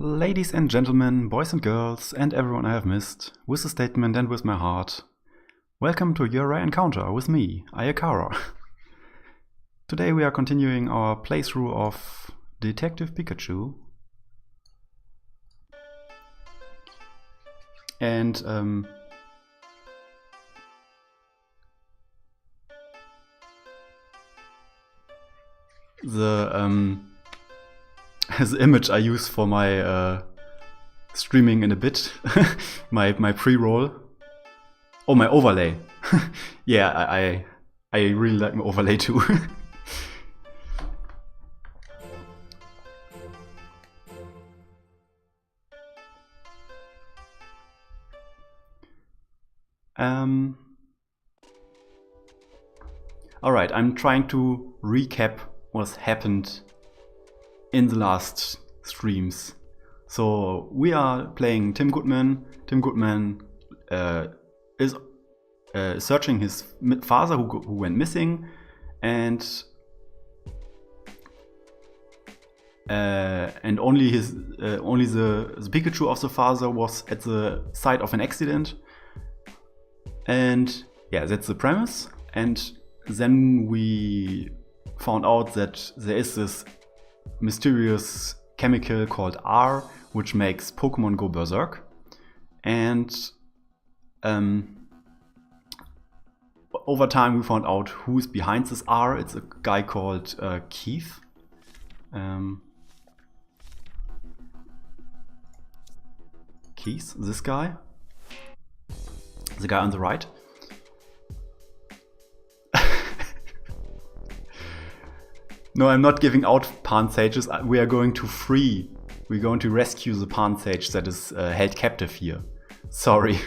Ladies and gentlemen, boys and girls, and everyone I have missed, with a statement and with my heart, welcome to your rare encounter with me, Ayakara. Today we are continuing our playthrough of Detective Pikachu. And the image I use for my streaming in a bit, my pre-roll. Oh, my overlay. Yeah, I really like my overlay too. Alright, I'm trying to recap what's happened in the last streams. So we are playing Tim Goodman. Tim Goodman is searching his father who went missing, and only the Pikachu of the father was at the site of an accident. And yeah, that's the premise. And then we found out that there is this mysterious chemical called R, which makes Pokemon go berserk. And over time we found out who's behind this R. It's a guy called Keith. Keith, this guy. The guy on the right. No, I'm not giving out Pansages. We are going to free. We're going to rescue the Pansage that is held captive here. Sorry.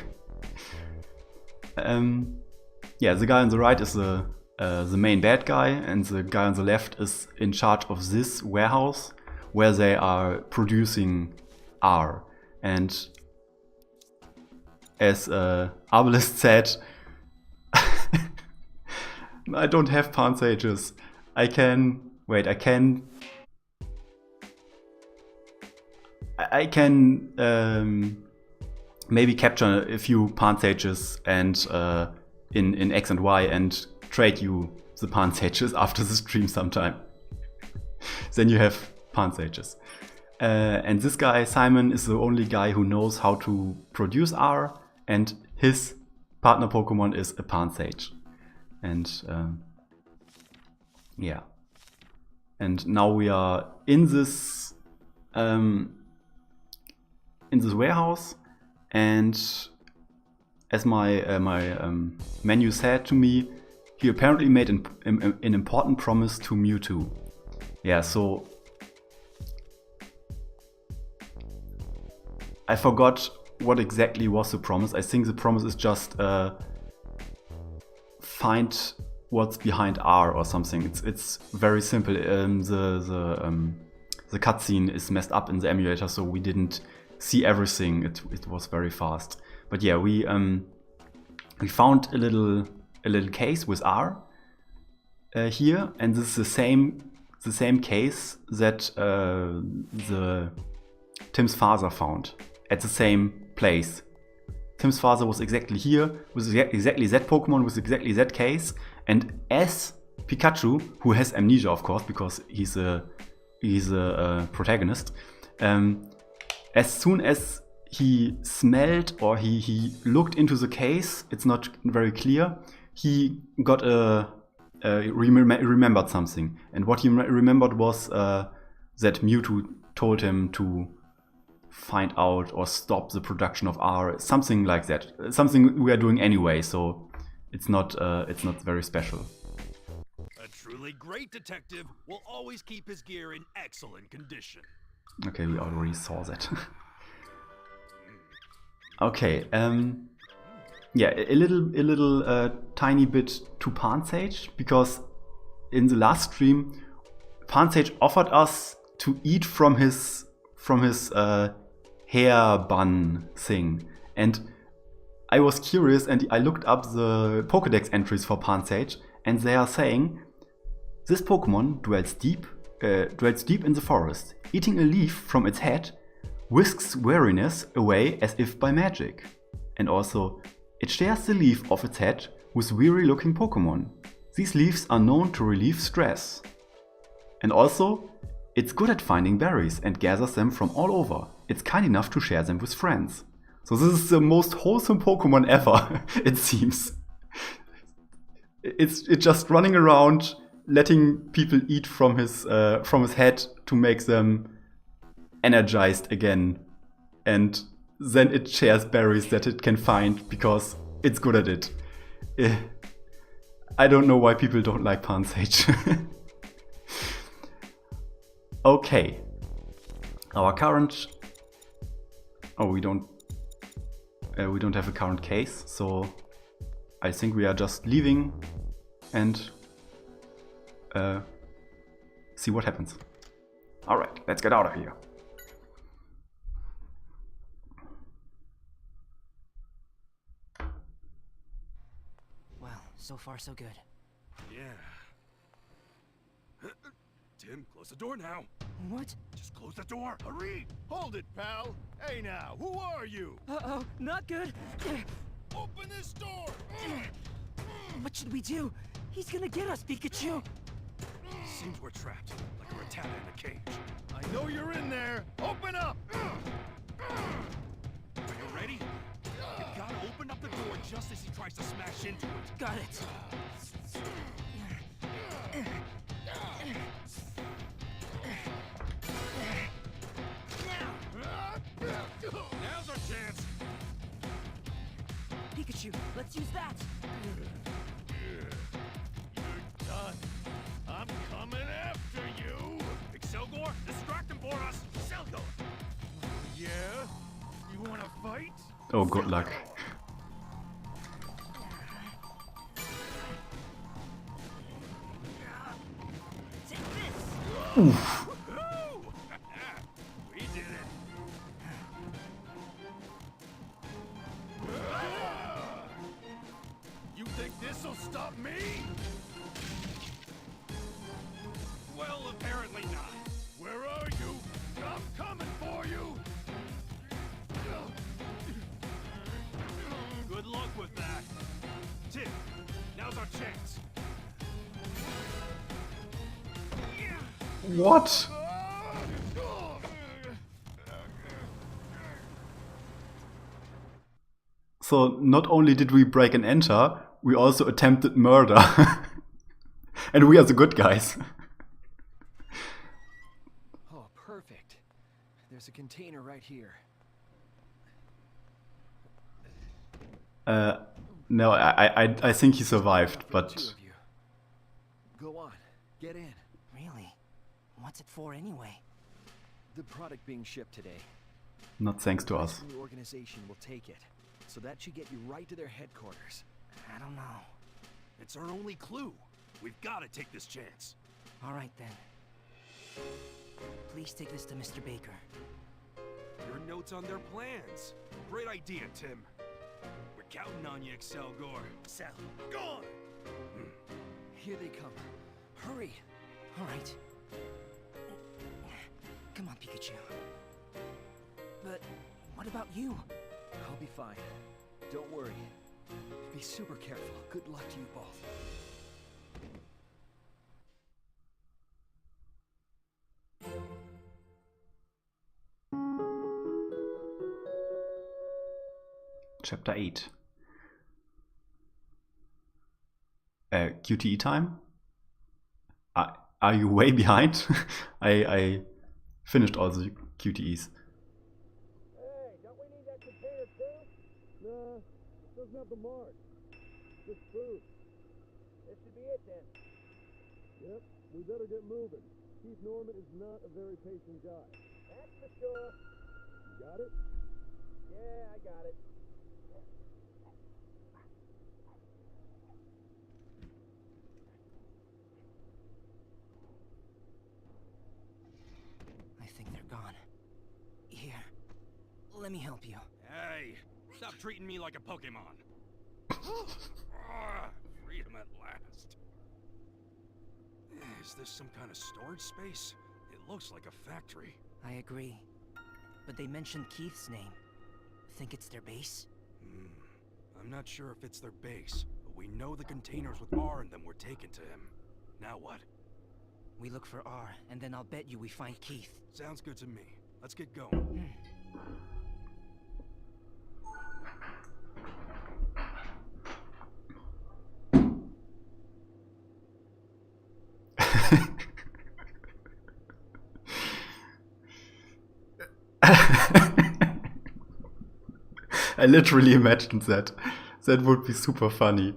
Yeah, the guy on the right is the main bad guy, and the guy on the left is in charge of this warehouse where they are producing R. And as Arbalest said, I don't have Pansages. I can maybe capture a few Pansages and in X and Y and trade you the Pansages after the stream sometime. Then you have Pansages. And this guy, Simon, is the only guy who knows how to produce R, and his partner Pokemon is a Pansage. And yeah. And now we are in this warehouse, and as my menu said to me, he apparently made an important promise to Mewtwo. Yeah, so I forgot what exactly was the promise. I think the promise is just find what's behind R or something. It's very simple. The cutscene is messed up in the emulator, so we didn't see everything. It was very fast. But yeah, we found a little case with R here, and this is the same case that Tim's father found at the same place. Tim's father was exactly here with exactly that Pokemon with exactly that case. And as Pikachu, who has amnesia, of course, because he's a protagonist, as soon as he smelled or he looked into the case, it's not very clear, he got remembered something. And what he remembered was that Mewtwo told him to find out or stop the production of R, something like that. Something we are doing anyway, so it's not very special. A truly great detective will always keep his gear in excellent condition. Okay, we already saw that. Okay, yeah, a little tiny bit to Pansage, because in the last stream, Pansage offered us to eat from his hair bun thing, and I was curious and I looked up the Pokédex entries for Pansage, and they are saying this Pokemon dwells deep in the forest. Eating a leaf from its head whisks weariness away as if by magic. And also, it shares the leaf off its head with weary-looking Pokémon. These leaves are known to relieve stress. And also, it's good at finding berries and gathers them from all over. It's kind enough to share them with friends. So this is the most wholesome Pokémon ever, it seems. It's just running around, letting people eat from his head to make them energized again. And then it shares berries that it can find because it's good at it. I don't know why people don't like Pansage. Okay. Our current... Oh, we don't have a current case, so I think we are just leaving and see what happens. Alright, let's get out of here. Well, so far so good. Yeah. Tim, close the door now. What? Just close the door. Hurry! Hold it, pal. Hey now, who are you? Uh-oh, not good. Open this door! What should we do? He's gonna get us, Pikachu! Seems we're trapped, like a rattata in a cage. I know you're in there. Open up! Are you ready? You gotta open up the door just as he tries to smash into it. Got it. Now's our chance. Pikachu, let's use that! You're done. I'm coming after you. Excelgor, distract him for us. Excelgor. Yeah? You wanna fight? Oh, good luck. Take this! Oof. We did it. You think this'll stop me? Well, apparently not. Where are you? I'm coming for you. Good luck with that. Tim, now's our chance. What? So not only did we break and enter, we also attempted murder. And we are the good guys. Oh, perfect. There's a container right here. No, I think he survived, Two but of you. Go on, get in. Really? What's it for anyway? The product being shipped today. not thanks to us. The organization will take it, so that should get you right to their headquarters. I don't know. It's our only clue. We've got to take this chance. All right then. Please take this to Mr. Baker. Your notes on their plans. Great idea, Tim. We're counting on you, Excelgor. Excel, gone! Here they come. Hurry! All right. Come on, Pikachu. But what about you? I'll be fine. Don't worry. Be super careful. Good luck to you both. Chapter 8. QTE time? Are you way behind? I finished all the QTEs. Hey, don't we need that container too? Nah, it doesn't have the mark. Just food. This should be it then. Yep, we better get moving. Chief Norman is not a very patient guy. That's for sure. You got it? Yeah, I got it. I think they're gone. Here, let me help you. Hey, stop treating me like a Pokemon. Ah, freedom at last. Is this some kind of storage space? It looks like a factory. I agree. but they mentioned Keith's name. Think it's their base? I'm not sure if it's their base, but we know the containers with R in them were taken to him. Now what? We look for R, and then I'll bet you we find Keith. Sounds good to me. Let's get going. I literally imagined that. That would be super funny.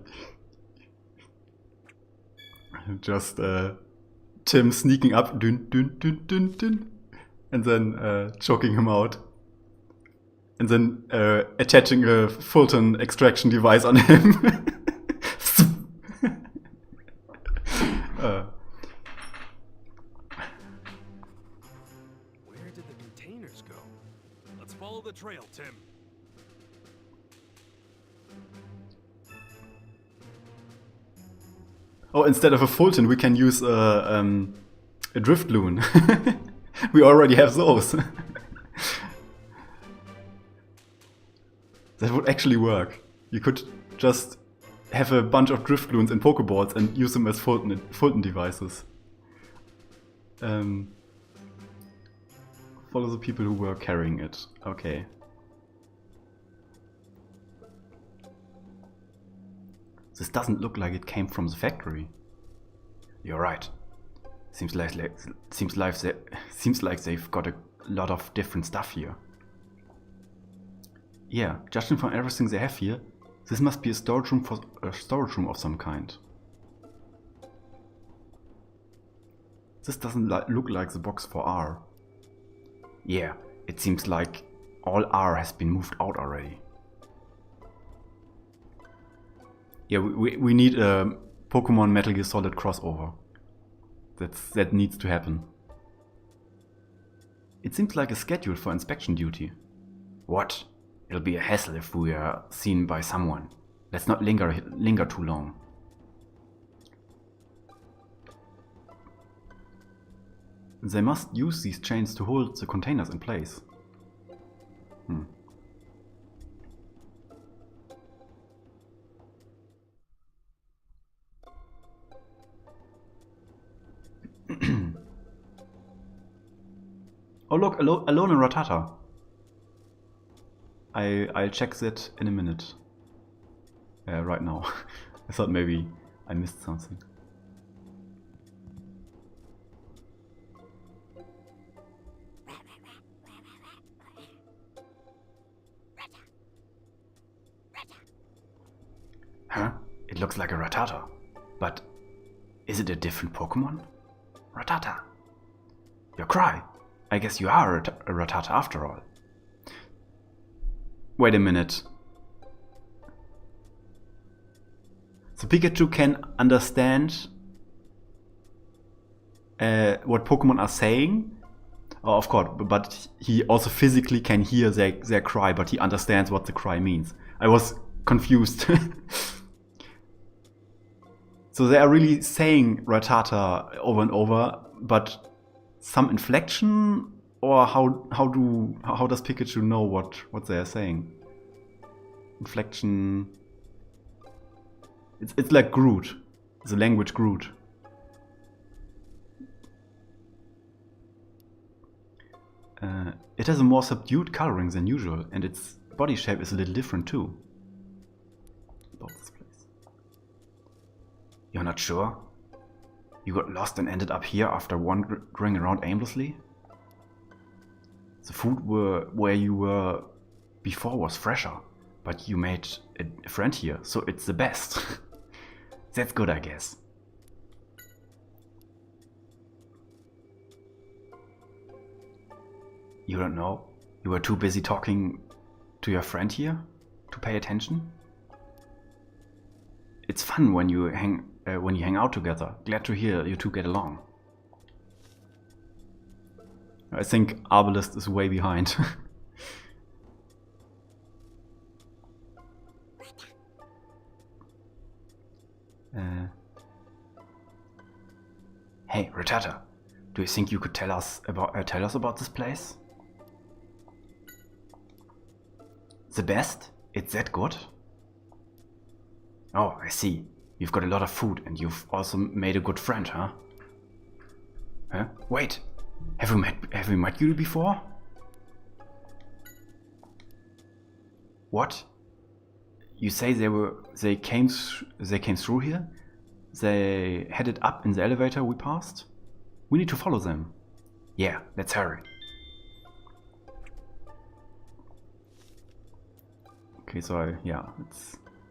Just Tim sneaking up, dun, dun, dun, dun, dun, and then choking him out. And then attaching a Fulton extraction device on him. Where did the containers go? Let's follow the trail, Tim. Oh, instead of a Fulton, we can use a drift loon. We already have those. That would actually work. You could just have a bunch of drift loons and Pokeballs and use them as Fulton devices. Follow the people who were carrying it. Okay. This doesn't look like it came from the factory. You're right. Seems like they've got a lot of different stuff here. Yeah, judging from everything they have here, this must be a storage room of some kind. This doesn't look like the box for R. Yeah, it seems like all R has been moved out already. Yeah, we need a Pokemon Metal Gear Solid crossover. That needs to happen. It seems like a schedule for inspection duty. What? It'll be a hassle if we are seen by someone. Let's not linger too long. They must use these chains to hold the containers in place. Oh look, alone in Rattata. I'll check that in a minute. Right now. I thought maybe I missed something. Huh? It looks like a Rattata. But is it a different Pokemon? Rattata. Your cry. I guess you are a Rattata after all. Wait a minute. So Pikachu can understand what Pokemon are saying. Oh, of course, but he also physically can hear their cry, but he understands what the cry means. I was confused. So they are really saying Rattata over and over, but some inflection, or how does Pikachu know what they are saying? Inflection. It's like Groot, the language Groot. It has a more subdued coloring than usual, and its body shape is a little different too. About this place. You're not sure? You got lost and ended up here after wandering around aimlessly? The food where you were before was fresher, but you made a friend here, so it's the best. That's good, I guess. You don't know? You were too busy talking to your friend here to pay attention? It's fun when you hang out together. Glad to hear you two get along. I think Arbalest is way behind. Hey, Rattata, do you think you could tell us about this place? The best? It's that good? Oh, I see. You've got a lot of food and you've also made a good friend, huh? Huh? Wait! Have we met you before? What? You say they came through here? They headed up in the elevator we passed? We need to follow them. Yeah, let's hurry. Okay, so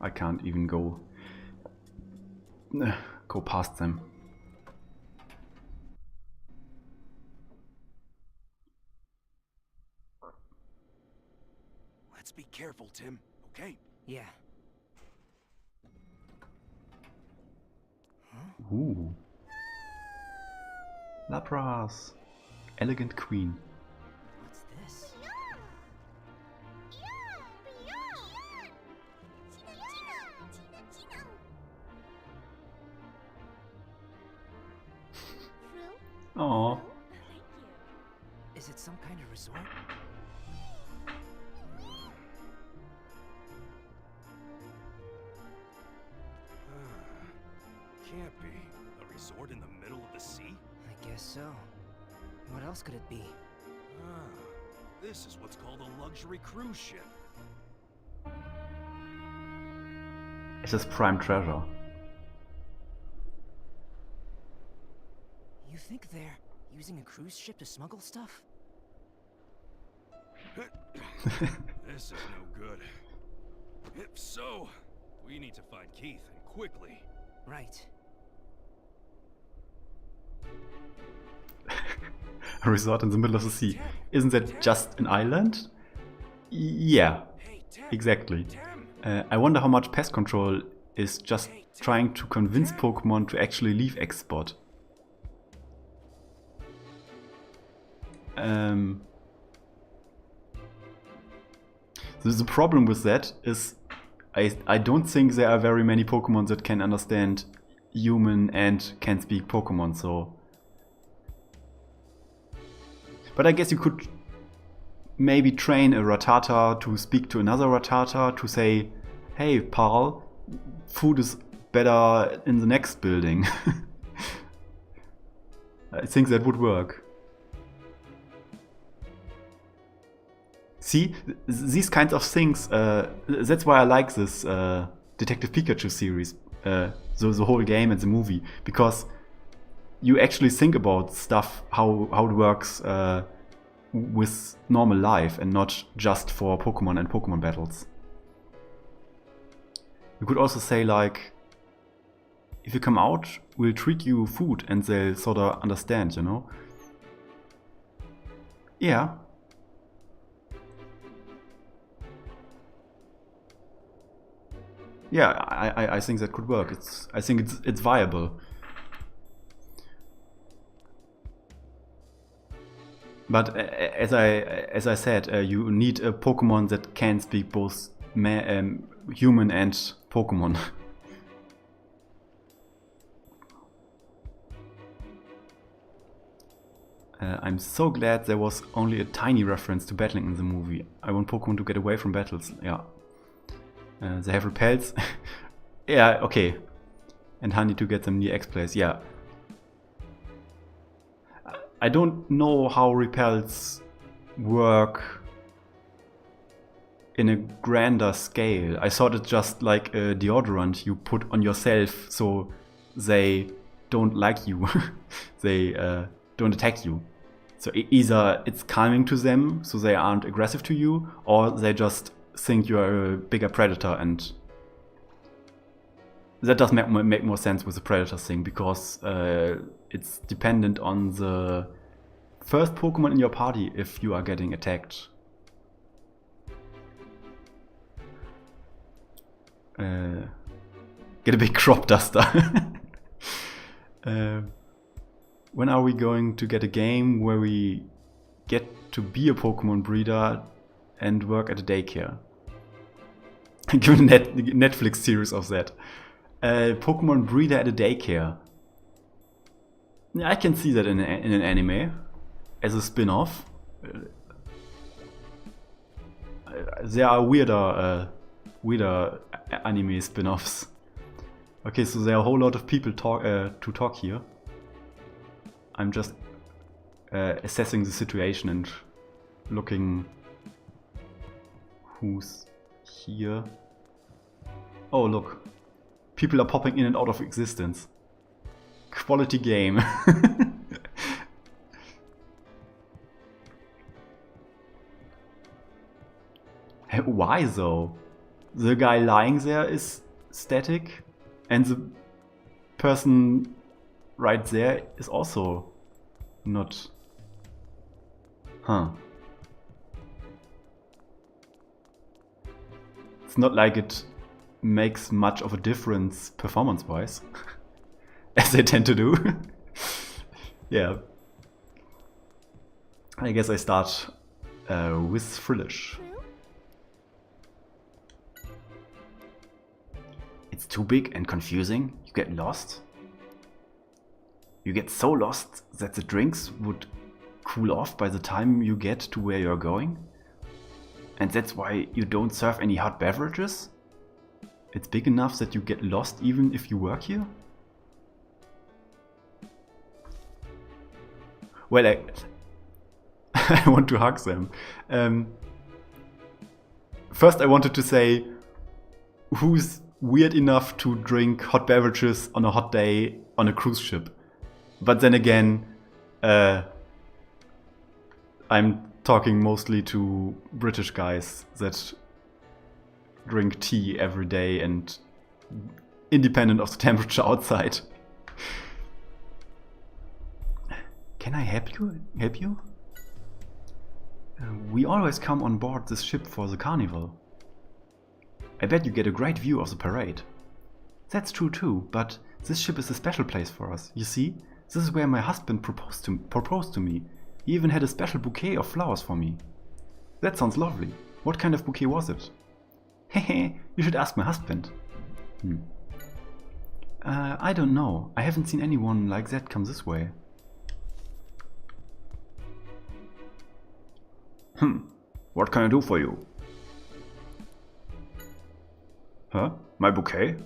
I can't even go past them. Let's be careful, Tim, okay? Yeah. Ooh. Lapras. Elegant Queen. What's this? Aww. Is it some kind of resort? Can't be. A resort in the middle of the sea? I guess so. What else could it be? This is what's called a luxury cruise ship. It is prime treasure. You think they're using a cruise ship to smuggle stuff? This is no good. If so, we need to find Keith, and quickly. Right. A resort in the middle of the sea. Isn't that just an island? Yeah, Hey, Tim! exactly. Tim! I wonder how much pest control is just trying to convince Pokemon to actually leave X Spot. The problem with that is I don't think there are very many Pokemon that can understand human and can speak Pokemon, so... But I guess you could maybe train a Rattata to speak to another Rattata to say, hey pal, food is better in the next building. I think that would work. See, these kinds of things, that's why I like this Detective Pikachu series, so the whole game and the movie, because you actually think about stuff, how it works with normal life and not just for Pokemon and Pokemon battles. You could also say like, if you come out, we'll treat you food, and they'll sort of understand, you know? Yeah. Yeah, I think that could work. I think it's viable. But as I said, you need a Pokemon that can speak both human and Pokemon. I'm so glad there was only a tiny reference to battling in the movie. I want Pokemon to get away from battles. Yeah. They have repels. Yeah, okay. And honey to get them near X-Place. Yeah. I don't know how repels work in a grander scale. I thought it's just like a deodorant you put on yourself so they don't like you. They don't attack you. So either it's calming to them so they aren't aggressive to you, or they just think you're a bigger predator, and that does make more sense with the predator thing, because it's dependent on the first Pokemon in your party if you are getting attacked. Get a big crop duster. When are we going to get a game where we get to be a Pokemon breeder and work at a daycare? Given a Netflix series of that. Pokemon breeder at a daycare. I can see that in an anime as a spin-off. there are weirder anime spin-offs. Okay, so there are a whole lot of people to talk here. I'm just assessing the situation and looking who's here. Oh, look. People are popping in and out of existence. Quality game. Why though? The guy lying there is static, and the person right there is also not. Huh. It's not like it makes much of a difference performance-wise, as they tend to do. Yeah. I guess I start with Frillish. It's too big and confusing. You get lost. You get so lost that the drinks would cool off by the time you get to where you're going. And that's why you don't serve any hot beverages? It's big enough that you get lost even if you work here? Well, I want to hug them. First I wanted to say, who's weird enough to drink hot beverages on a hot day on a cruise ship? But then again, I'm talking mostly to British guys that drink tea every day and independent of the temperature outside. Can I help you? We always come on board this ship for the carnival. I bet you get a great view of the parade. That's true too, but this ship is a special place for us. You see, this is where my husband proposed to me. He even had a special bouquet of flowers for me. That sounds lovely. What kind of bouquet was it? Hehe, you should ask my husband. I don't know. I haven't seen anyone like that come this way. What can I do for you? Huh? My bouquet?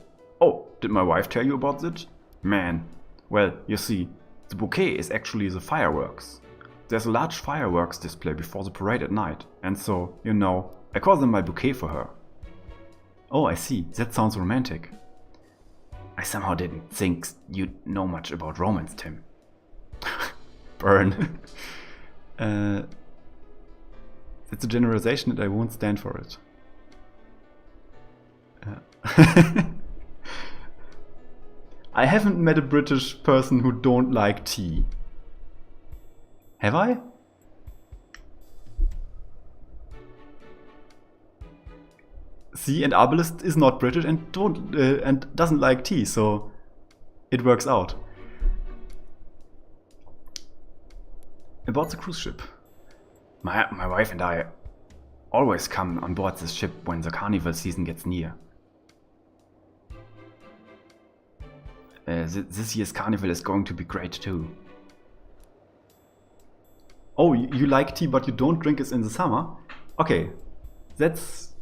Oh, did my wife tell you about it? Man. Well, you see, the bouquet is actually the fireworks. There's a large fireworks display before the parade at night, and so, you know, I call them my bouquet for her. Oh, I see. That sounds romantic. I somehow didn't think you'd know much about romance, Tim. Burn. It's a generalization and I won't stand for it. I haven't met a British person who don't like tea. Have I? See, and Abelist is not British and doesn't like tea, so it works out. About the cruise ship. My wife and I always come on board this ship when the carnival season gets near. This year's carnival is going to be great too. Oh, you like tea but you don't drink it in the summer? Okay, that's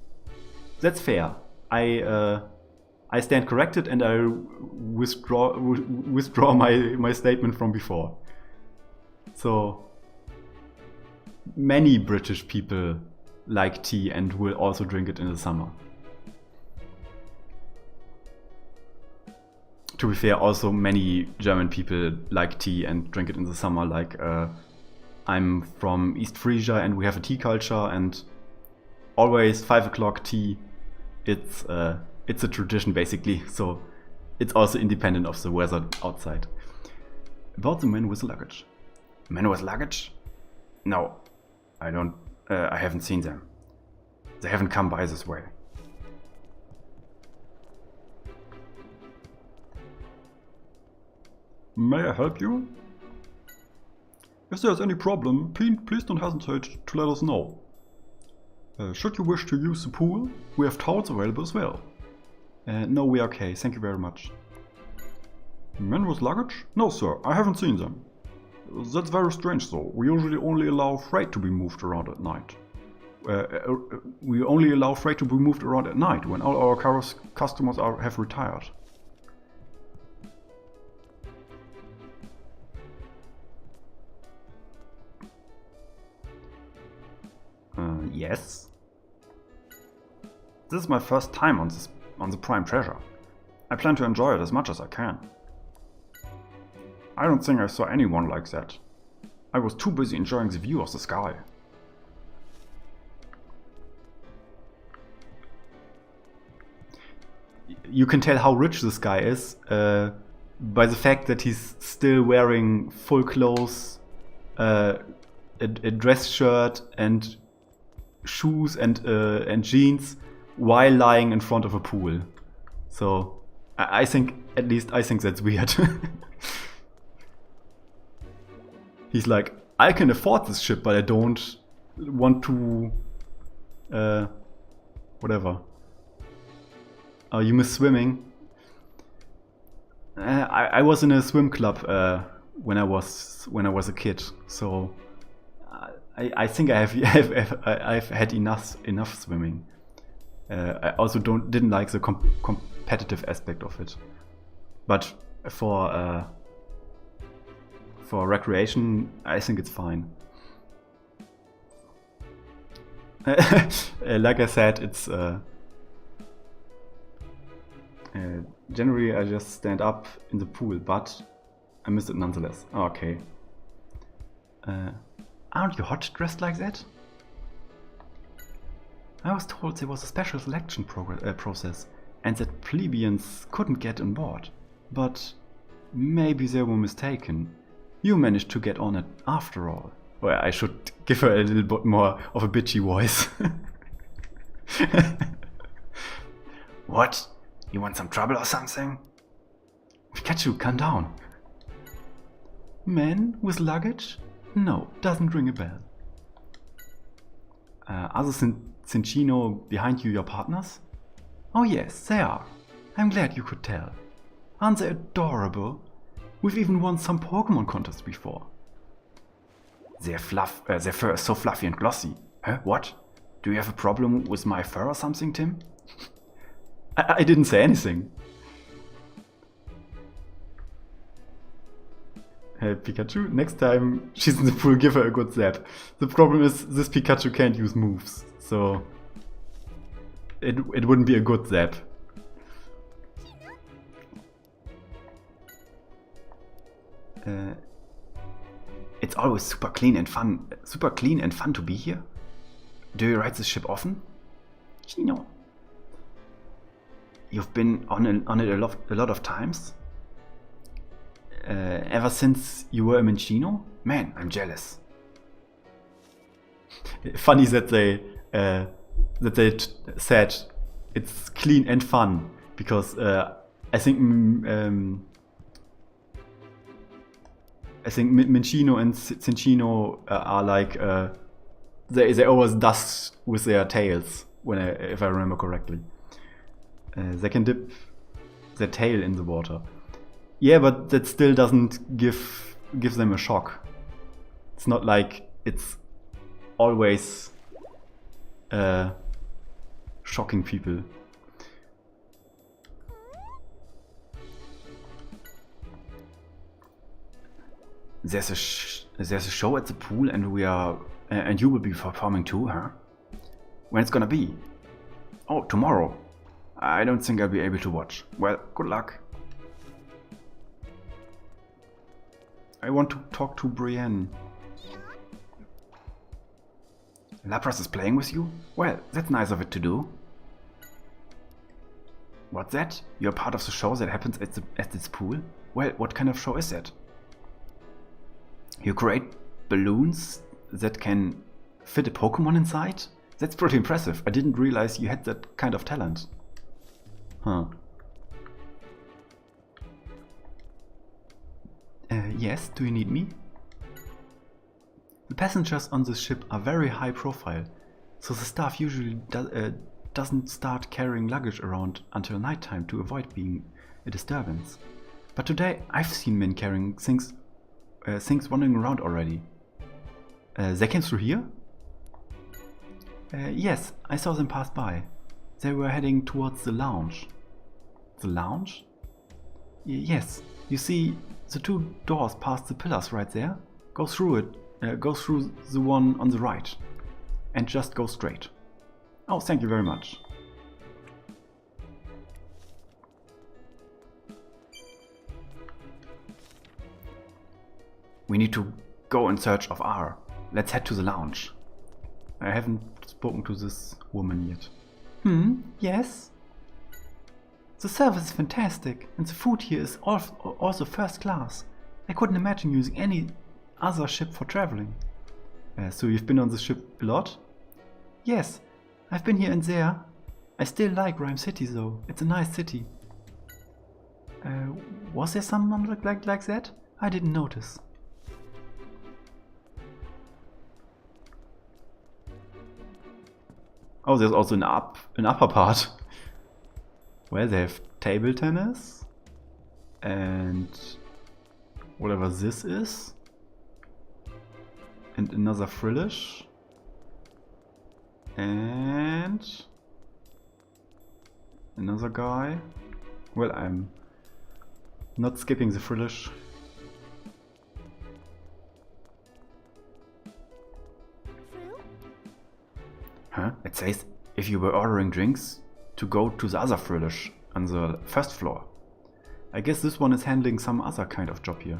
fair. I stand corrected and I withdraw my statement from before. So many British people like tea and will also drink it in the summer. To be fair, also many German people like tea and drink it in the summer. Like I'm from East Frisia and we have a tea culture, and always 5 o'clock tea. It's a tradition basically. So it's also independent of the weather outside. About the men with luggage. Men with luggage? No, I don't. I haven't seen them. They haven't come by this way. May I help you? If there's any problem, please don't hesitate to let us know. Should you wish to use the pool, we have towels available as well. No, we're okay, thank you very much. Men with luggage? No sir, I haven't seen them. That's very strange though, we usually only allow freight to be moved around at night. we only allow freight to be moved around at night when all our customers have retired. Yes. This is my first time on the Prime Treasure. I plan to enjoy it as much as I can. I don't think I saw anyone like that. I was too busy enjoying the view of the sky. You can tell how rich this guy is by the fact that he's still wearing full clothes, a dress shirt and shoes and jeans while lying in front of a pool. So I think, at least I think that's weird. He's like, I can afford this ship, but I don't want to whatever. Oh, you miss swimming? I was in a swim club when I was a kid, so I think I've had enough swimming. I also didn't like the competitive aspect of it, but for recreation, I think it's fine. Like I said, it's generally I just stand up in the pool, but I miss it nonetheless. Okay. Aren't you hot dressed like that? I was told there was a special selection process and that plebeians couldn't get on board. But maybe they were mistaken. You managed to get on it after all. Well, I should give her a little bit more of a bitchy voice. What? You want some trouble or something? Pikachu, calm down. Man with luggage? No, doesn't ring a bell. Are the Cinchino behind you your partners? Oh yes, they are. I'm glad you could tell. Aren't they adorable? We've even won some Pokemon contests before. Their fur is so fluffy and glossy. Huh? What? Do you have a problem with my fur or something, Tim? I didn't say anything. Hey Pikachu, next time she's in the pool, give her a good zap. The problem is this Pikachu can't use moves, so it wouldn't be a good zap. It's always super clean and fun to be here. Do you ride this ship often? Chino. You've been on it a lot of times? Ever since you were a Minchino? Man, I'm jealous. Funny that they said it's clean and fun, because I think Minchino and Cinchino are like they always dust with their tails, if I remember correctly. They can dip their tail in the water. Yeah, but that still doesn't give them a shock. It's not like it's always shocking people. There's a show at the pool, and and you will be performing too, huh? When it's gonna be? Oh, tomorrow. I don't think I'll be able to watch. Well, good luck. I want to talk to Brienne. Lapras is playing with you? Well, that's nice of it to do. What's that? You're part of the show that happens at this pool? Well, what kind of show is that? You create balloons that can fit a Pokemon inside? That's pretty impressive. I didn't realize you had that kind of talent. Huh. Yes, do you need me? The passengers on this ship are very high profile, so the staff usually doesn't start carrying luggage around until nighttime to avoid being a disturbance. But today I've seen men carrying things wandering around already. They came through here? Yes, I saw them pass by. They were heading towards the lounge. The lounge? Yes, you see the two doors past the pillars right there? Go through it, go through the one on the right. And just go straight. Oh, thank you very much. We need to go in search of R. Let's head to the lounge. I haven't spoken to this woman yet. Yes? The service is fantastic, and the food here is also first class. I couldn't imagine using any other ship for traveling. So you've been on the ship a lot? Yes, I've been here and there. I still like Rhyme City though, it's a nice city. Was there someone like that? I didn't notice. Oh, there's also an upper part where they have table tennis and whatever this is, and another frillish and another guy. Well, I'm not skipping the frillish. Huh? It says if you were ordering drinks to go to the other frillish on the first floor. I guess this one is handling some other kind of job here.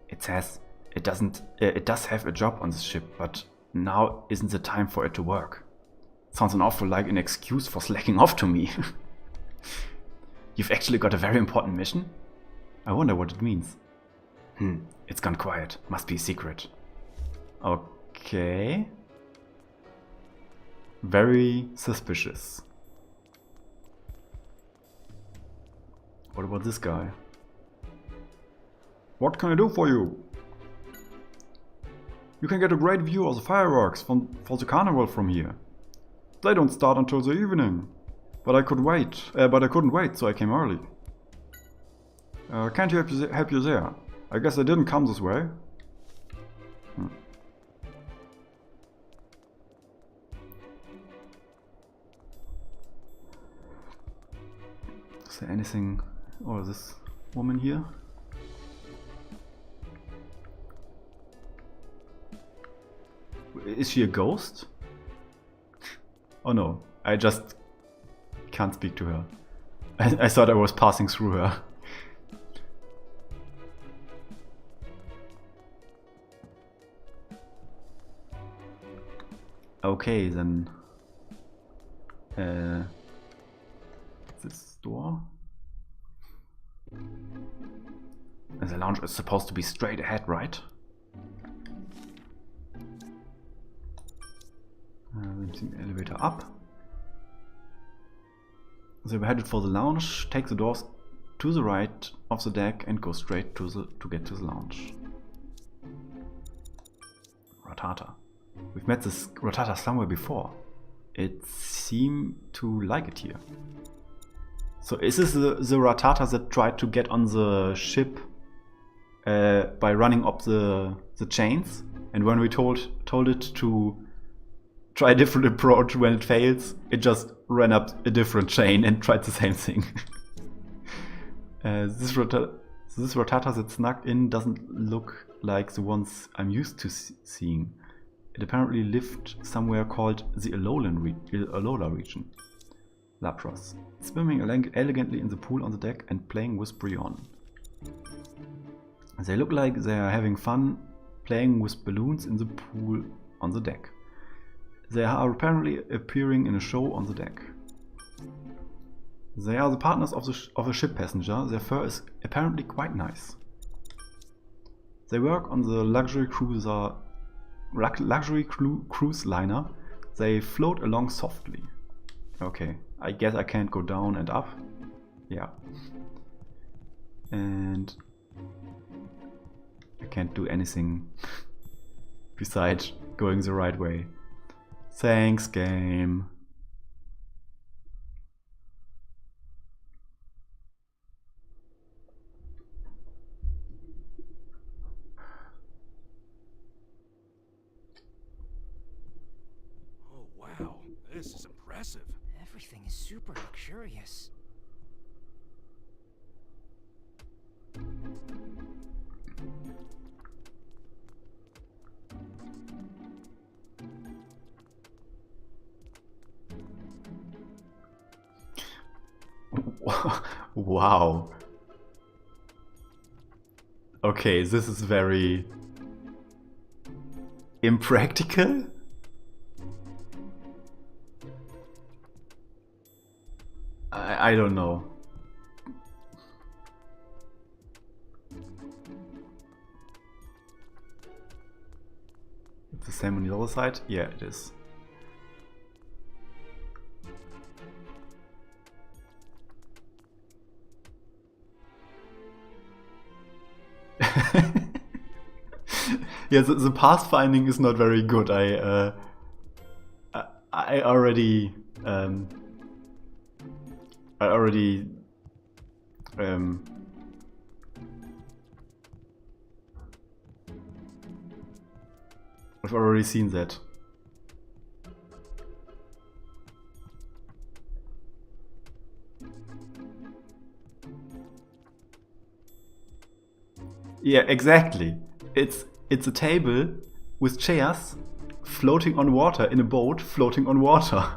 It says it does have a job on the ship, but now isn't the time for it to work. Sounds an awful like an excuse for slacking off to me. You've actually got a very important mission? I wonder what it means. It's gone quiet. Must be a secret. Okay. Very suspicious. What about this guy? What can I do for you? You can get a great view of the fireworks for the carnival from here. They don't start until the evening. But I couldn't wait, so I came early. Can't help you there? I guess I didn't come this way. Is there anything... Oh, this woman here? Is she a ghost? Oh no, I just can't speak to her. I thought I was passing through her. Okay, then... this door? The lounge is supposed to be straight ahead, right? The elevator up. So we're headed for the lounge. Take the doors to the right of the deck and go straight to get to the lounge. Ratata. We've met this Ratata somewhere before. It seemed to like it here. So is this the Ratata that tried to get on the ship by running up the chains? And when we told it to try a different approach when it fails, it just ran up a different chain and tried the same thing. This Ratata that snuck in doesn't look like the ones I'm used to seeing. It apparently lived somewhere called the Alola region. Lapras, swimming elegantly in the pool on the deck and playing with Brion. They look like they are having fun playing with balloons in the pool on the deck. They are apparently appearing in a show on the deck. They are the partners of a ship passenger. Their fur is apparently quite nice. They work on the luxury cruise liner. They float along softly. Okay, I guess I can't go down and up. Yeah. And I can't do anything besides going the right way. Thanks, game. impressive. Everything is super luxurious. Wow. Okay, this is very impractical. I don't know. It's the same on the other side? Yeah, it is. Yeah, the path finding is not very good. I already I've already seen that. Yeah, exactly. It's a table with chairs floating on water in a boat floating on water.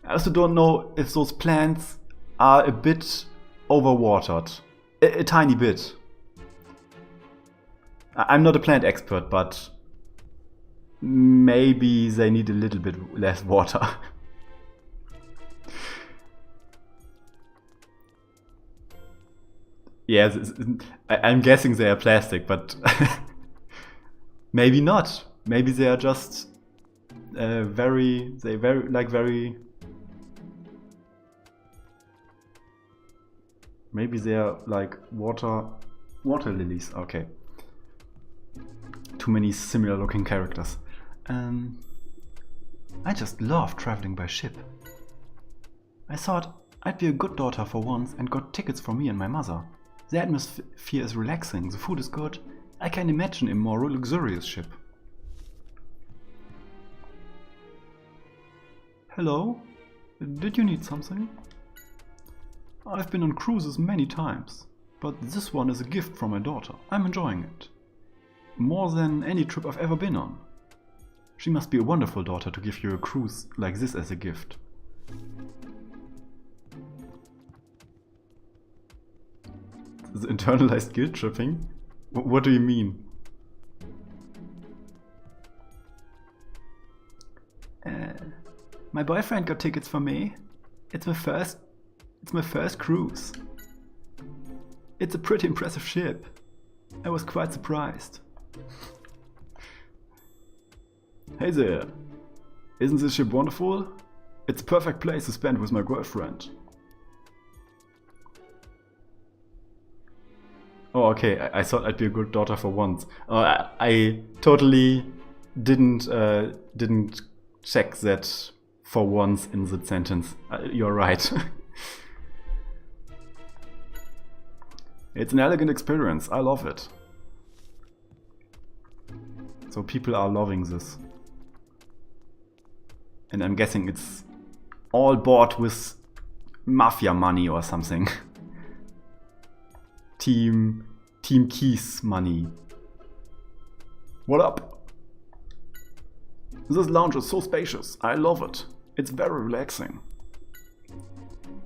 I also don't know if those plants are a bit overwatered. A tiny bit. I'm not a plant expert, but maybe they need a little bit less water. Yeah, I'm guessing they are plastic, but maybe not. Maybe they are just very. Maybe they are like water lilies. Okay. Too many similar looking characters. I just love traveling by ship. I thought I'd be a good daughter for once and got tickets for me and my mother. The atmosphere is relaxing, the food is good. I can imagine a more luxurious ship. Hello? Did you need something? I've been on cruises many times, but this one is a gift from my daughter. I'm enjoying it. More than any trip I've ever been on. She must be a wonderful daughter to give you a cruise like this as a gift. The internalized guilt tripping? What do you mean? My boyfriend got tickets for me. It's my first cruise. It's a pretty impressive ship. I was quite surprised. Hey there. Isn't this ship wonderful? It's a perfect place to spend with my girlfriend. Oh, okay. I thought I'd be a good daughter for once. I totally didn't check that for once in the sentence. You're right. It's an elegant experience. I love it. So people are loving this. And I'm guessing it's all bought with mafia money or something. Team Keys money. What up? This lounge is so spacious. I love it. It's very relaxing.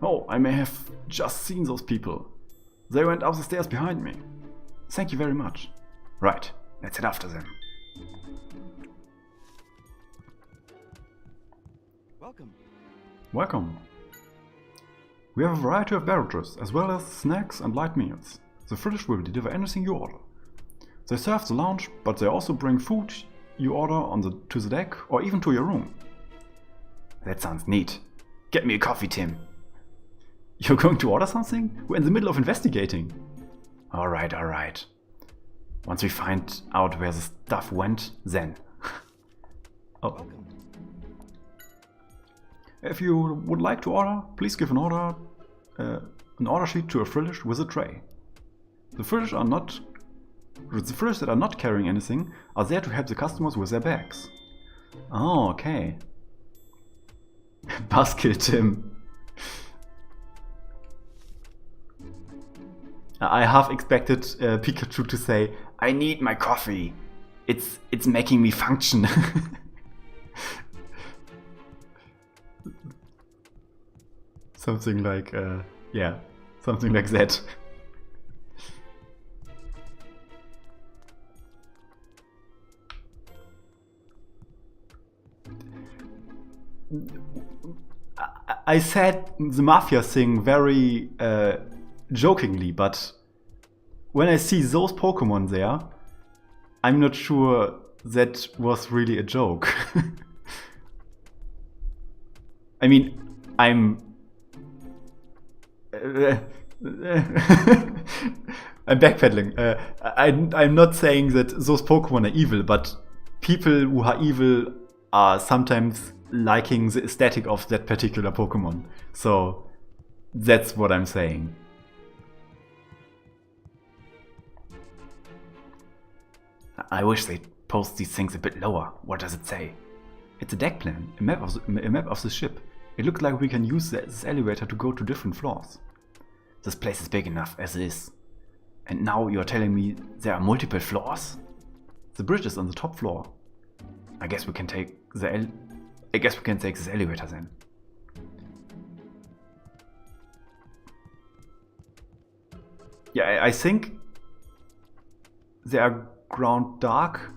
Oh, I may have just seen those people. They went up the stairs behind me. Thank you very much. Right, let's head after them. Welcome. Welcome. We have a variety of beverages, as well as snacks and light meals. The fridge will deliver anything you order. They serve the lounge, but they also bring food you order to the deck or even to your room. That sounds neat. Get me a coffee, Tim. You're going to order something? We're in the middle of investigating. Alright. Once we find out where the stuff went, then. Oh. Welcome. If you would like to order, please give an order sheet to a fridge with a tray. The fridge that are not carrying anything are there to help the customers with their bags. Oh, okay. Buskill Tim. I half expected Pikachu to say, "I need my coffee. It's making me function." Something like, yeah, something like that. I said the mafia thing very jokingly, but when I see those Pokemon there, I'm not sure that was really a joke. I mean, I'm backpedaling. I'm not saying that those Pokemon are evil, but people who are evil are sometimes liking the aesthetic of that particular Pokemon. So that's what I'm saying. I wish they'd post these things a bit lower. What does it say? It's a deck plan, a map of the ship. It looks like we can use this elevator to go to different floors. This place is big enough as is. And now you're telling me there are multiple floors? The bridge is on the top floor. I guess we can take this elevator then. Yeah, I think they are ground dark.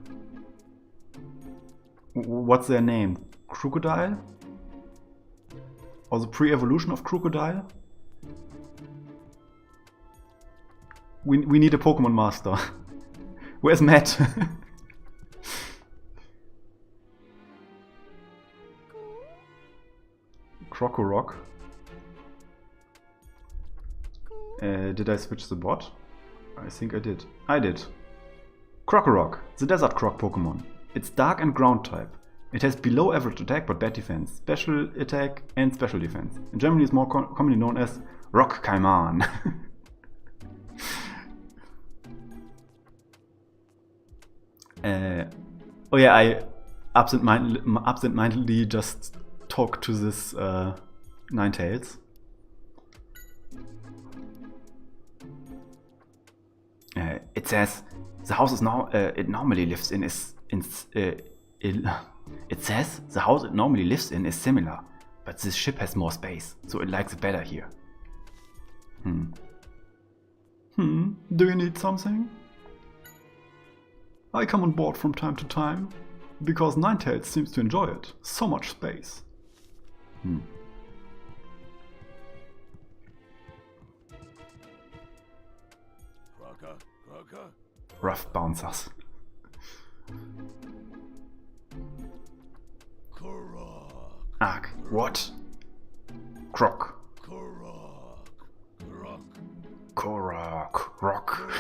What's their name? Crocodile? Or the pre-evolution of Crocodile? We need a Pokemon Master. Where's Matt? Crocorock. Did I switch the bot? I think I did. I did. Crocorock, the Desert Croc Pokemon. It's dark and ground type. It has below average attack but bad defense, special attack and special defense. In Germany it's more commonly known as Rock Kaiman. Oh yeah, I absentmindedly just talked to this Ninetales. It says the house is it normally lives in is it says the house it normally lives in is similar, but this ship has more space, so it likes it better here. Do you need something? I come on board from time to time, because Ninetales seems to enjoy it. So much space. Rough bouncers. Ark. What? Croc. Korok. Rock.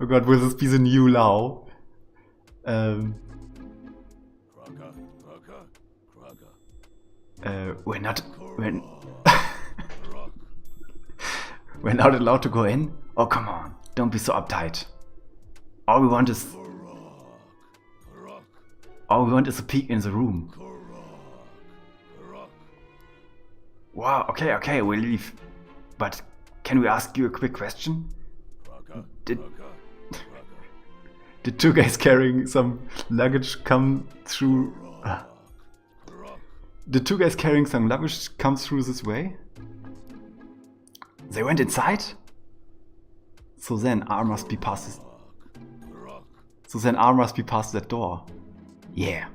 Oh god, will this be the new Lao? We're not allowed to go in? Oh come on, don't be so uptight. All we want is a peek in the room. Wow, okay, we'll leave. But can we ask you a quick question? Did two guys carrying some luggage come through? Did two guys carrying some luggage come through this way? They went inside? So then R must be past that door. Yeah.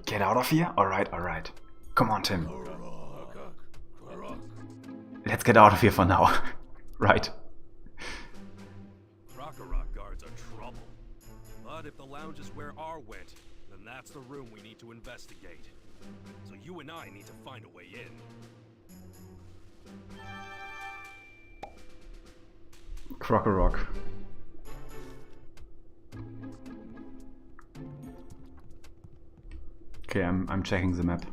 Get out of here? Alright. Come on, Tim. Let's get out of here for now. Right. Rock guards are trouble. But if the lounge is where R went, then that's the room we need to investigate. So you and I need to find a way in. Crocorock. Okay, I'm checking the map.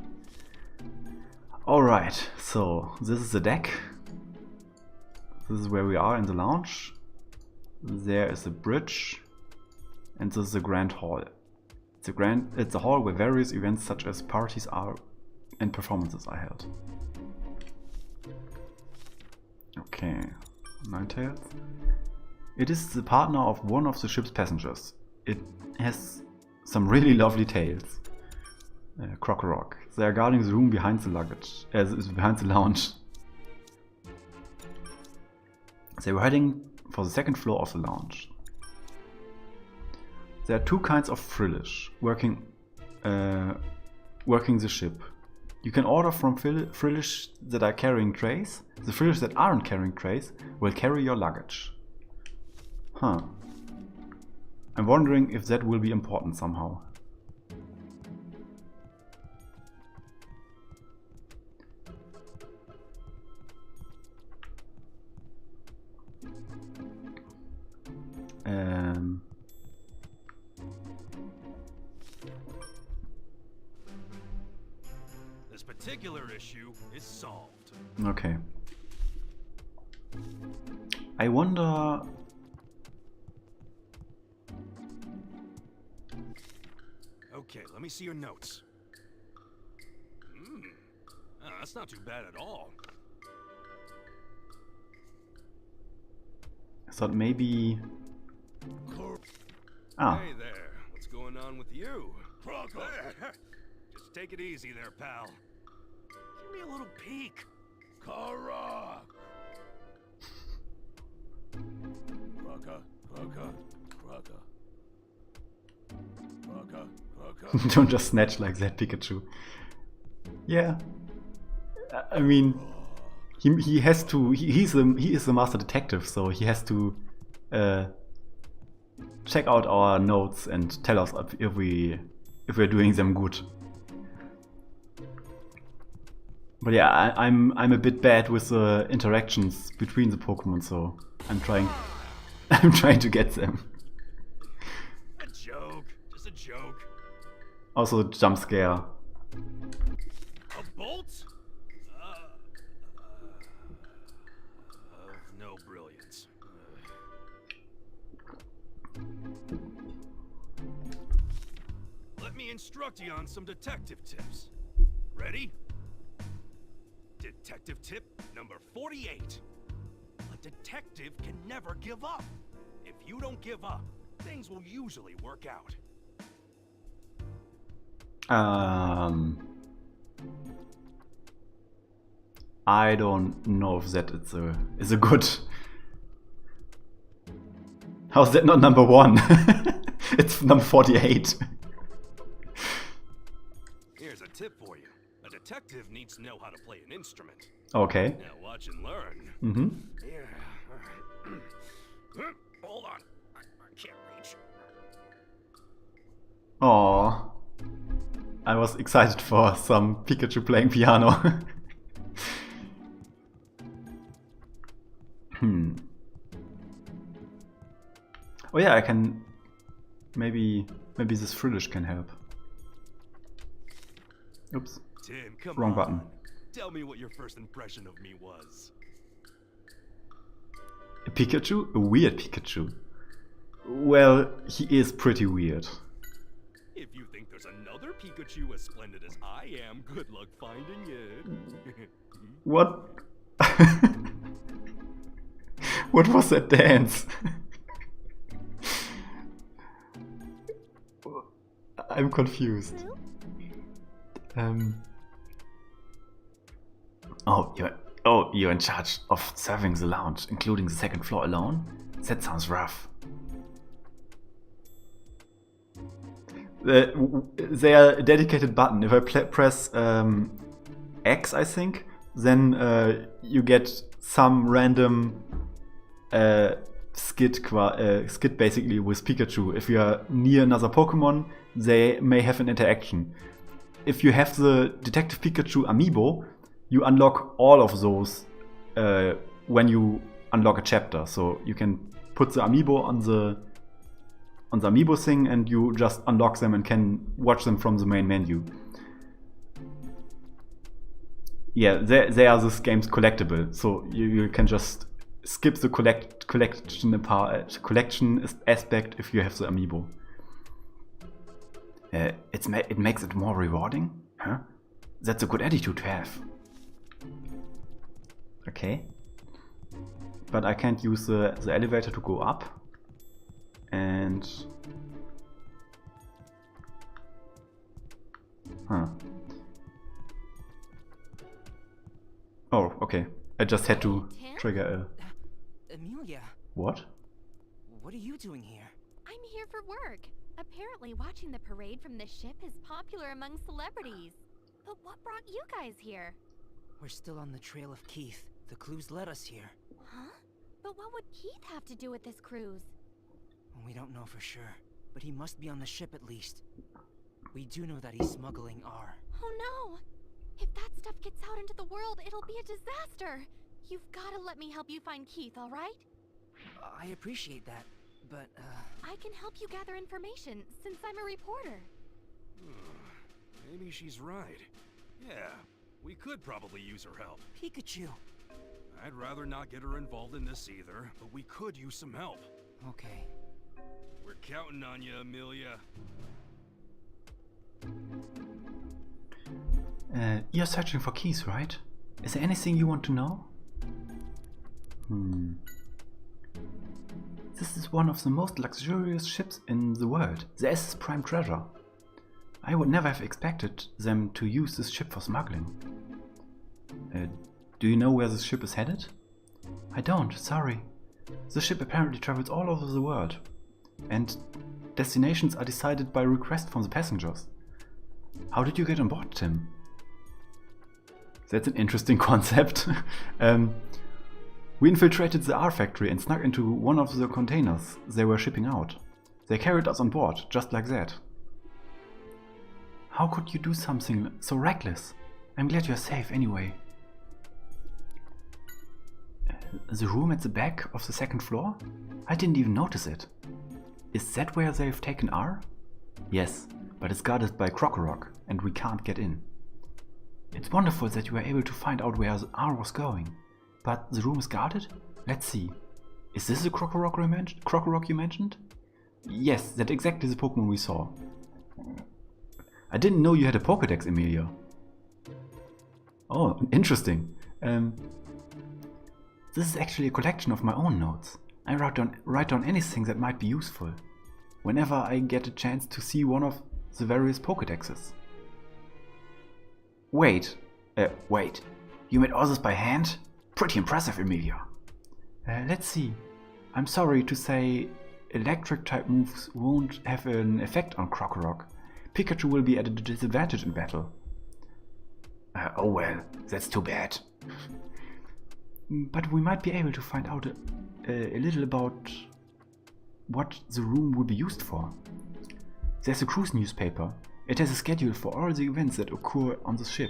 Alright, so this is the deck. This is where we are in the lounge. There is a bridge, and this is the Grand Hall. It's a hall where various events such as parties and performances are held. Okay, Ninetales. It is the partner of one of the ship's passengers. It has some really lovely tales. Croc-a-Rock. They are guarding the room behind the luggage, behind the lounge. They were heading for the second floor of the lounge. There are two kinds of Frillish working the ship. You can order from Frillish that are carrying trays. The Frillish that aren't carrying trays will carry your luggage. Huh. I'm wondering if that will be important somehow. This particular issue is solved. Okay. I wonder. Okay, let me see your notes. That's not too bad at all. I thought maybe. Ah. Hey there, what's going on with you? Just take it easy there, pal. Give me a little peek. Kara! Don't just snatch like that, Pikachu. Yeah. I mean, he has to. He is the master detective, so he has to check out our notes and tell us if we're doing them good. But yeah, I'm a bit bad with the interactions between the Pokemon, so I'm trying to get them. A joke, just a joke. Also jump scare. A bolt? Of no brilliance. Let me instruct you on some detective tips. Ready? Detective tip number 48. A detective can never give up. If you don't give up, things will usually work out. I don't know if that is a good. How's that not number 1? It's number 48. Here's a tip for you. A detective needs to know how to play an instrument. Okay. Now watch and learn. Mm-hmm. Yeah, alright. Hold on. I can't reach. Aww. I was excited for some Pikachu playing piano. Oh yeah, I can. Maybe this Frillish can help. Oops. Tim, come Wrong on. button. Tell me what your first impression of me was. A Pikachu? A weird Pikachu. Well, he is pretty weird. If you think there's another Pikachu as splendid as I am, good luck finding it. What? What was that dance? I'm confused. You're in charge of serving the lounge, including the second floor alone? That sounds rough. They are a dedicated button. If I press X, I think, then you get some random skit basically with Pikachu. If you are near another Pokemon, they may have an interaction. If you have the Detective Pikachu amiibo, you unlock all of those when you unlock a chapter. So you can put the amiibo on the amiibo thing and you just unlock them and can watch them from the main menu. Yeah, they are this game's collectible, so you can just skip the collection aspect if you have the amiibo. It makes it more rewarding? Huh? That's a good attitude to have. Okay. But I can't use the elevator to go up. And... Huh. Oh, okay. I just had to trigger a... Amelia, What? what are you doing here? I'm here for work. Apparently watching the parade from the ship is popular among celebrities. But what brought you guys here? We're still on the trail of Keith. The clues led us here. Huh? But what would Keith have to do with this cruise? We don't know for sure, but he must be on the ship at least. We do know that he's smuggling R. Oh no! If that stuff gets out into the world, it'll be a disaster! You've gotta let me help you find Keith, alright? I appreciate that, but, I can help you gather information, since I'm a reporter. Maybe she's right. Yeah, we could probably use her help. Pikachu! I'd rather not get her involved in this either, but we could use some help. Okay. We're counting on you, Amelia. You're searching for keys, right? Is there anything you want to know? This is one of the most luxurious ships in the world, the SS Prime Treasure. I would never have expected them to use this ship for smuggling. Do you know where this ship is headed? I don't, sorry. The ship apparently travels all over the world, and destinations are decided by request from the passengers. How did you get on board, Tim? That's an interesting concept. We infiltrated the R factory and snuck into one of the containers they were shipping out. They carried us on board, just like that. How could you do something so reckless? I'm glad you're safe anyway. The room at the back of the second floor? I didn't even notice it. Is that where they've taken R? Yes, but it's guarded by Krokorok and we can't get in. It's wonderful that you were able to find out where the R was going. But the room is guarded? Let's see. Is this the Krokorok you mentioned? Yes, that's exactly the Pokemon we saw. I didn't know you had a Pokédex, Emilia. Oh, interesting. This is actually a collection of my own notes. I write down anything that might be useful, whenever I get a chance to see one of the various Pokédexes. Wait. You made all this by hand? Pretty impressive, Emilia. Let's see. I'm sorry to say, electric-type moves won't have an effect on Krokorok. Pikachu will be at a disadvantage in battle. Oh well, that's too bad. But we might be able to find out a little about what the room will be used for. There's a cruise newspaper. It has a schedule for all the events that occur on the ship.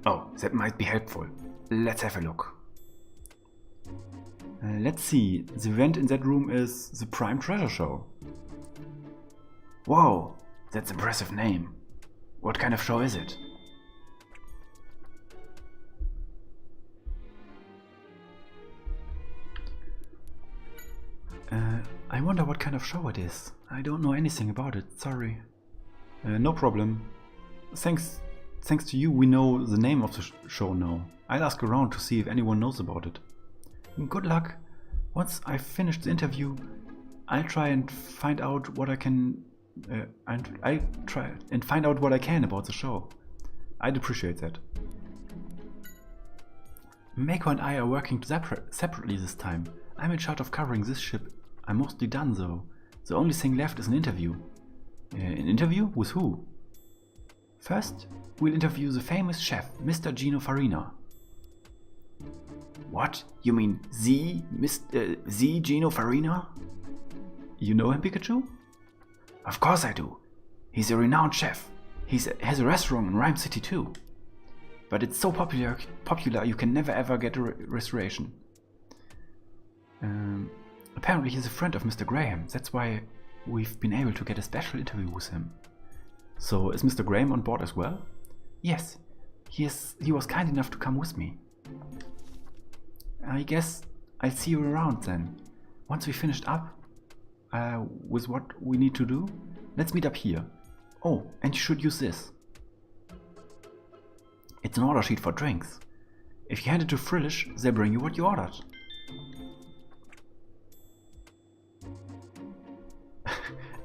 Oh, that might be helpful. Let's have a look. Let's see, the event in that room is the Prime Treasure Show. Wow, that's an impressive name. What kind of show is it? I wonder what kind of show it is. I don't know anything about it, sorry. No problem. Thanks to you, we know the name of the show now. I'll ask around to see if anyone knows about it. Good luck. Once I've finished the interview, I'll try and find out what I can. I'll try and find out what I can about the show. I'd appreciate that. Mako and I are working separately this time. I'm in charge of covering this ship. I'm mostly done though. The only thing left is an interview. An interview? With who? First, we'll interview the famous chef, Mr. Gino Farina. What? You mean the Gino Farina? You know him, Pikachu? Of course I do. He's a renowned chef. He has a restaurant in Rhyme City too. But it's so popular you can never ever get a restoration. Apparently he's a friend of Mr. Graham. That's why we've been able to get a special interview with him. So is Mr. Graham on board as well? Yes. He was kind enough to come with me. I guess I'll see you around then. Once we finished up with what we need to do, let's meet up here. Oh, and you should use this. It's an order sheet for drinks. If you hand it to Frillish, they bring you what you ordered.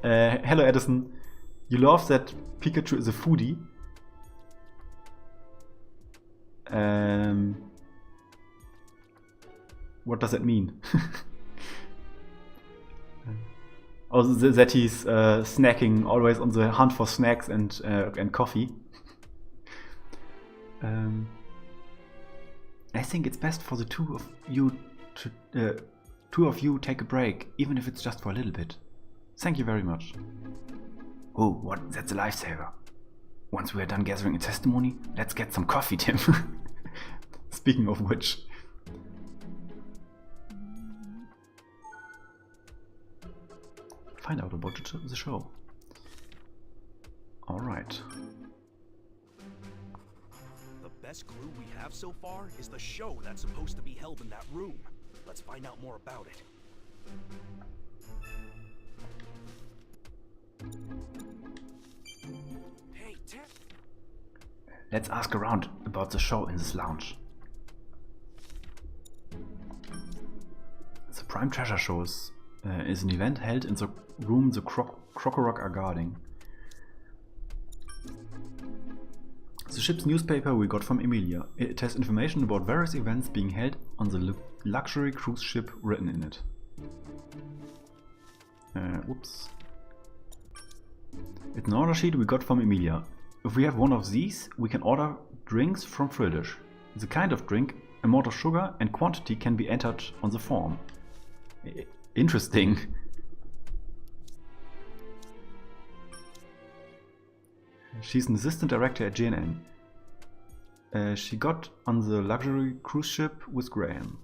Hello Edison. You love that Pikachu is a foodie. What does that mean? Oh, that he's snacking, always on the hunt for snacks and coffee. I think it's best for the two of you take a break, even if it's just for a little bit. Thank you very much. Oh, what? That's a lifesaver. Once we are done gathering a testimony, let's get some coffee, Tim. Speaking of which. Find out about the show. Alright. The best clue we have so far is the show that's supposed to be held in that room. Let's find out more about it. Hey, Tim. Let's ask around about the show in this lounge. The Prime Treasure Show is an event held in the room the Krokorok are guarding. The ship's newspaper we got from Emilia. It has information about various events being held on the luxury cruise ship written in it. Whoops. It's an order sheet we got from Emilia. If we have one of these, we can order drinks from Frillish. The kind of drink, amount of sugar and quantity can be entered on the form. Interesting. She's an assistant director at JNN. She got on the luxury cruise ship with Graham.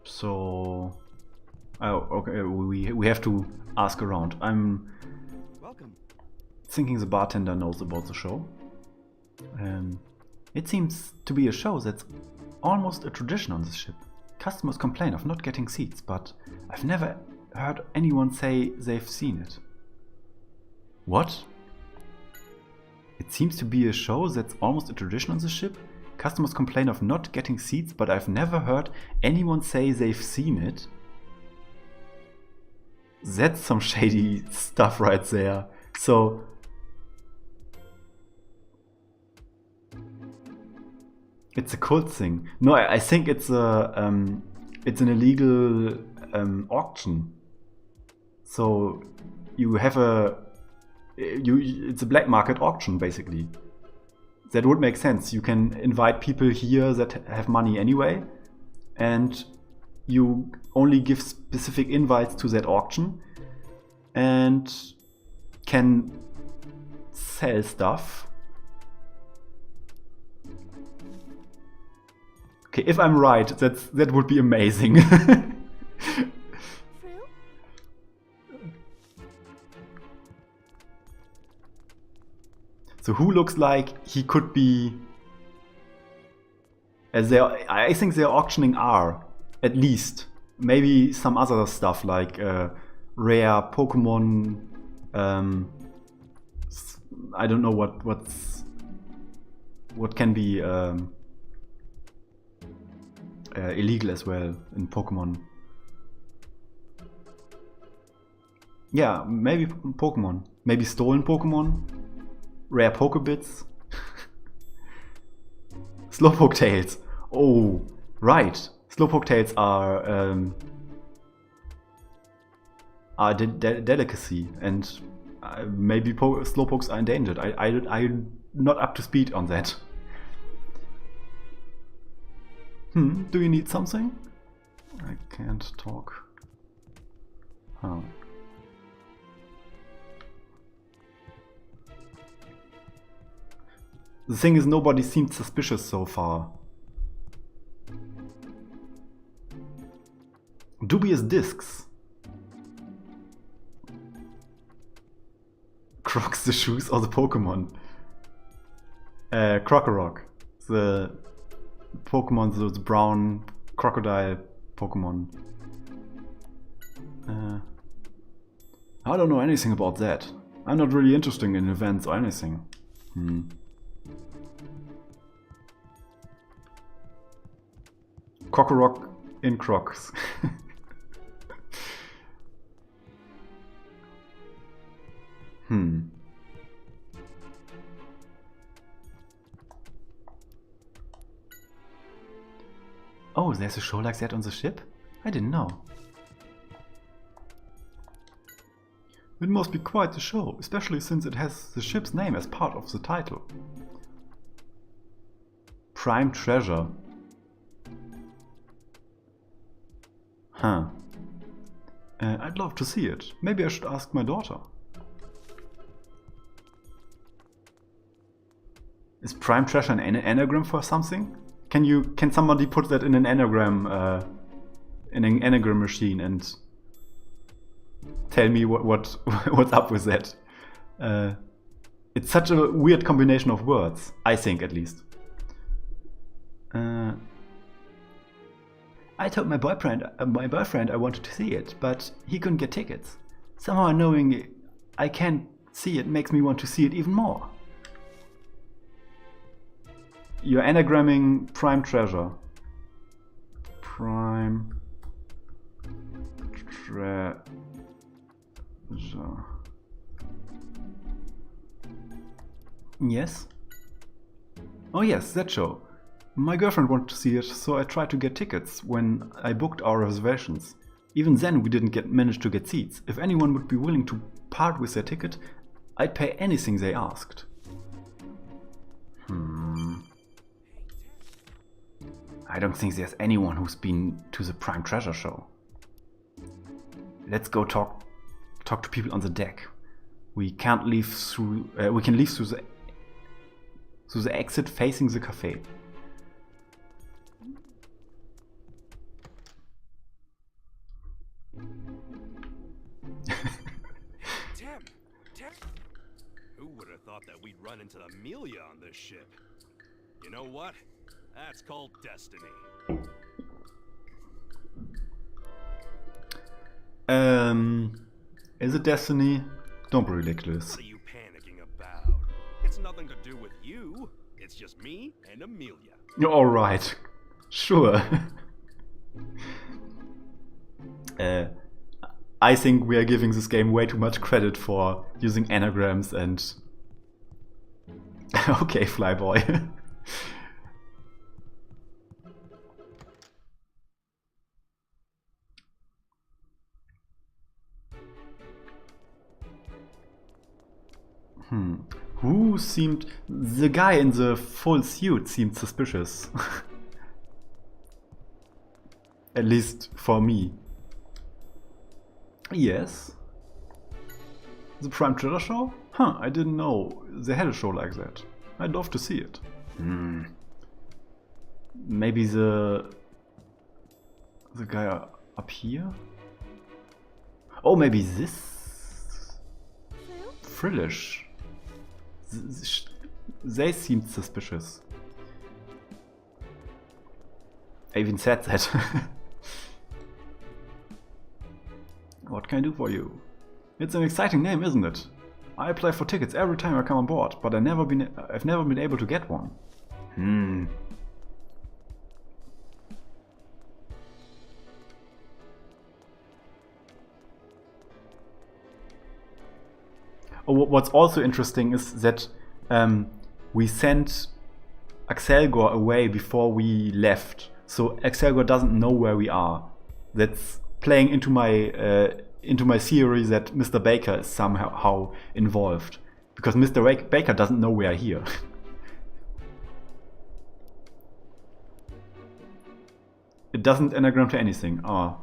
So, oh, okay. We have to ask around. I'm Welcome. thinking the bartender knows about the show. It seems to be a show that's almost a tradition on this ship. Customers complain of not getting seats, but I've never heard anyone say they've seen it. What? It seems to be a show that's almost a tradition on the ship. Customers complain of not getting seats, but I've never heard anyone say they've seen it. That's some shady stuff right there. So it's a cult thing. No, I think it's an illegal auction. So you have it's a black market auction basically. That would make sense. You can invite people here that have money anyway, and you only give specific invites to that auction and can sell stuff. Okay, if I'm right, that would be amazing. So who looks like he could be? I think they're auctioning R, at least. Maybe some other stuff like rare Pokemon. I don't know what can be illegal as well in Pokemon. Yeah, maybe Pokemon. Maybe stolen Pokemon. Rare Pokebits. Slowpoke tails. Oh, right. Slowpoke tails are delicacy, and maybe Slowpokes are endangered. I'm not up to speed on that. Do you need something? I can't talk. Huh. The thing is, nobody seemed suspicious so far. Dubious discs. Crocs the shoes or the Pokemon? Krokorok. The Pokemon, the brown crocodile Pokemon. I don't know anything about that. I'm not really interested in events or anything. Krokorok in Crocs. Oh, there's a show like that on the ship? I didn't know. It must be quite a show, especially since it has the ship's name as part of the title. Prime Treasure. Huh. I'd love to see it. Maybe I should ask my daughter. Is Prime Treasure an anagram for something? Can somebody put that in an anagram machine and tell me what's up with that? It's such a weird combination of words, I think at least. I told my boyfriend I wanted to see it, but he couldn't get tickets. Somehow knowing I can't see it makes me want to see it even more. You're anagramming Prime Treasure. Prime Treasure. Yes? Oh yes, that show. My girlfriend wanted to see it, so I tried to get tickets when I booked our reservations. Even then we didn't manage to get seats. If anyone would be willing to part with their ticket, I'd pay anything they asked. I don't think there's anyone who's been to the Prime Treasure show. Let's go talk to people on the deck. We can't leave through. We can leave through the exit facing the cafe. Tim. Who would have thought that we'd run into Amelia on this ship? You know what? That's called destiny. Is it destiny? Don't be ridiculous. What are you panicking about? It's nothing to do with you. It's just me and Amelia. Alright. Sure. I think we are giving this game way too much credit for using anagrams and... Okay, Flyboy. Who seemed... The guy in the full suit seemed suspicious. At least for me. Yes. The Prime Treasure show? Huh, I didn't know they had a show like that. I'd love to see it. Maybe the guy up here? Oh, maybe this? Frillish. They seemed suspicious. I even said that. What can I do for you? It's an exciting name, isn't it? I apply for tickets every time I come on board, but I've never been able to get one. Oh, what's also interesting is that we sent Axelgor away before we left, so Axelgor doesn't know where we are. That's playing into my theory that Mr. Baker is somehow involved, because Mr. Baker doesn't know we are here. It doesn't anagram to anything. Oh.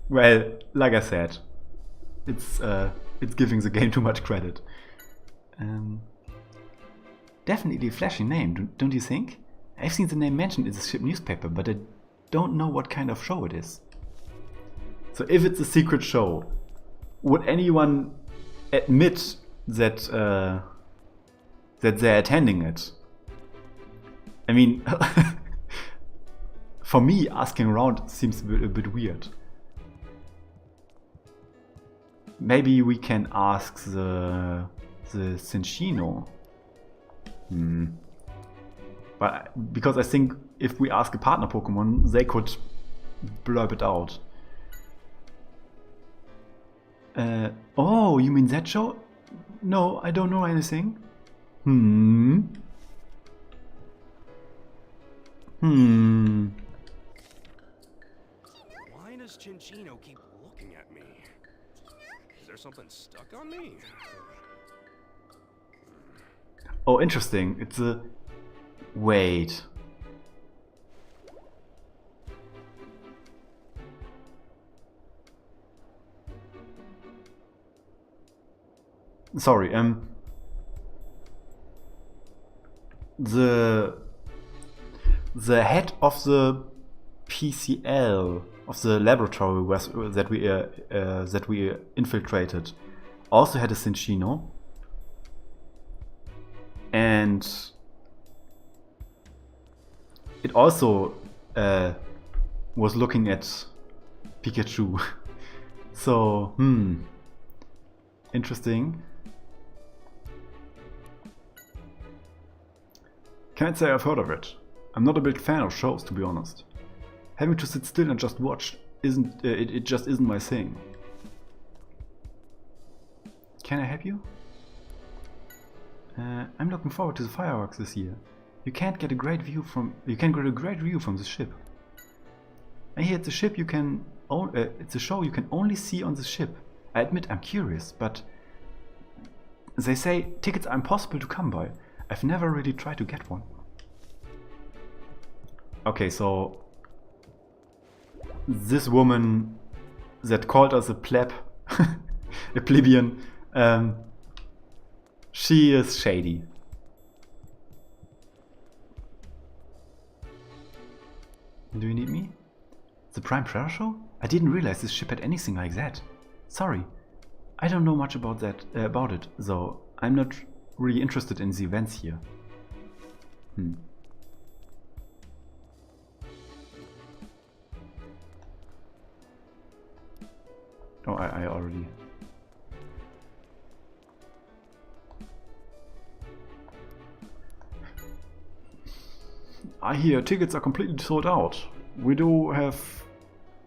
Well, like I said, it's giving the game too much credit. Definitely a flashy name, don't you think? I've seen the name mentioned in the ship newspaper, but I don't know what kind of show it is. So if it's a secret show, would anyone admit that that they're attending it? I mean, for me, asking around seems a bit weird. Maybe we can ask the Cinchino. But because I think if we ask a partner Pokemon, they could blurb it out. Oh, you mean that show? No, I don't know anything. Why does Cinchino keep looking at me? Is there something stuck on me? Oh, interesting. It's a... Wait. Sorry, the head of the PCL of the laboratory that we infiltrated also had a Cinchino, and it also was looking at Pikachu. So, interesting. Can't say I've heard of it. I'm not a big fan of shows, to be honest. Having to sit still and just watch isn't it just isn't my thing. Can I help you? I'm looking forward to the fireworks this year. You can't get a great view from the ship. I hear it's a ship it's a show you can only see on the ship. I admit I'm curious, but they say tickets are impossible to come by. I've never really tried to get one. Okay, so this woman that called us a pleb, a plebeian, she is shady. Do you need me? The Prime Predator show? I didn't realize this ship had anything like that. Sorry, I don't know much about it, though I'm not really interested in the events here. Oh, I already... I hear tickets are completely sold out. We do have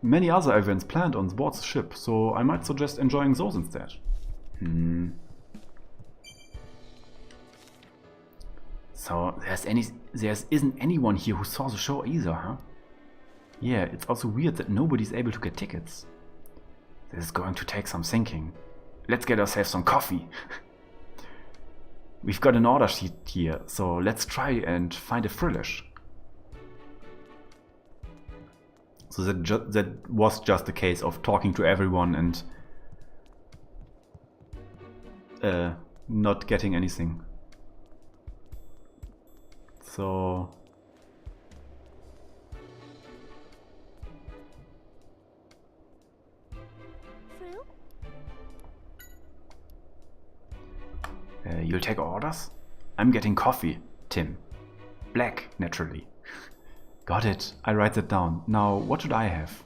many other events planned on board the ship, so I might suggest enjoying those instead. So there isn't anyone here who saw the show either, huh? Yeah, it's also weird that nobody's able to get tickets. This is going to take some thinking. Let's get ourselves some coffee. We've got an order sheet here, so let's try and find a Frillish. So that was just a case of talking to everyone and not getting anything. So... you'll take orders? I'm getting coffee, Tim. Black, naturally. Got it. I write that down. Now, what should I have?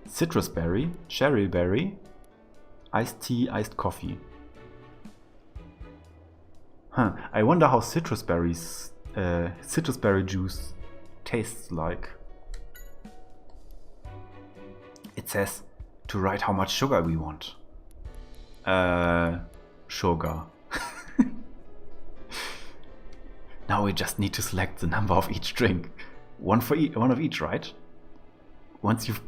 Citrus berry, cherry berry, iced tea, iced coffee. Huh. I wonder how citrus berry juice tastes like. It says to write how much sugar we want. Sugar. Now we just need to select the number of each drink. One of each, right? Once you've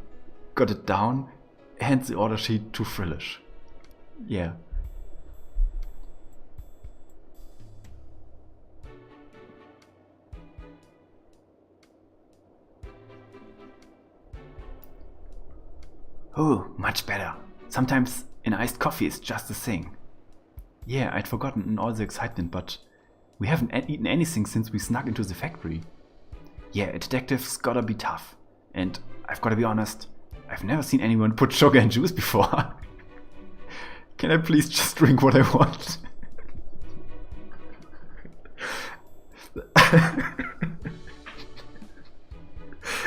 got it down, hand the order sheet to Frillish. Yeah. Oh, much better. Sometimes an iced coffee is just a thing. Yeah, I'd forgotten in all the excitement, but We haven't eaten anything since we snuck into the factory. Yeah, a detective's gotta be tough. And I've gotta be honest, I've never seen anyone put sugar in juice before. Can I please just drink what I want?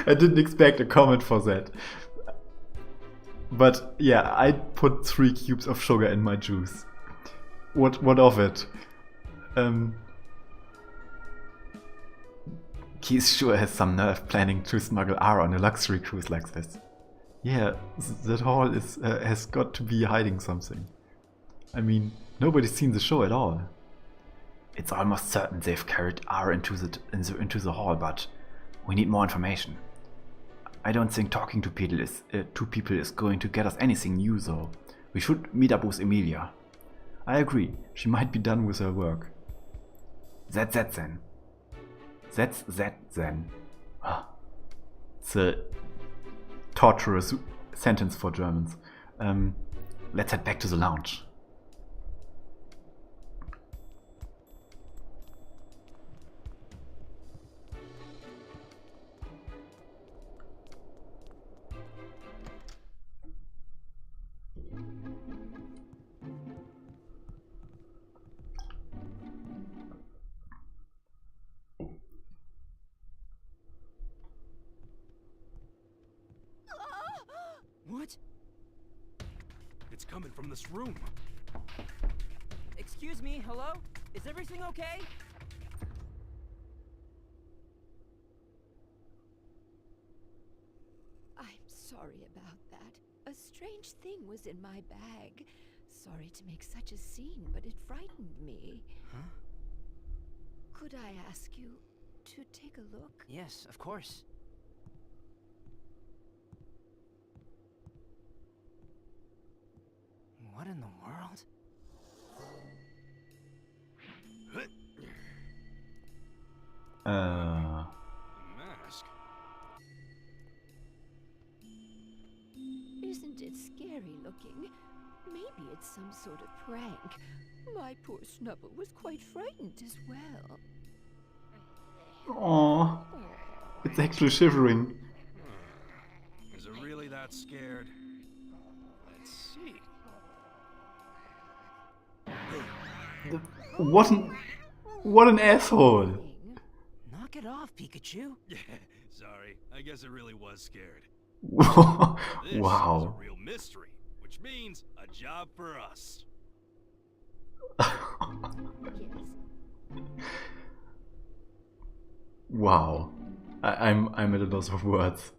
I didn't expect a comment for that. But yeah, I put 3 cubes of sugar in my juice. What of it? Keith sure has some nerve planning to smuggle R on a luxury cruise like this. Yeah, that hall has got to be hiding something. I mean, nobody's seen the show at all. It's almost certain they've carried R into the hall, but we need more information. I don't think talking to people is going to get us anything new, though. We should meet up with Emilia. I agree. She might be done with her work. That's that then. That's that then. It's a torturous sentence for Germans. Let's head back to the lounge. What? It's coming from this room. Excuse me, hello? Is everything okay? I'm sorry about that. A strange thing was in my bag. Sorry to make such a scene, but it frightened me. Huh? Could I ask you to take a look? Yes, of course. What in the world? Mask. Isn't it scary looking? Maybe it's some sort of prank. My poor Snubble was quite frightened as well. Aww. It's actually shivering. Is it really that scared? Let's see. What an asshole. Knock it off, Pikachu. Yeah, sorry. I guess it really was scared. This is a Wow. real mystery, which means a job for us. Yes. Wow. I'm at a loss of words.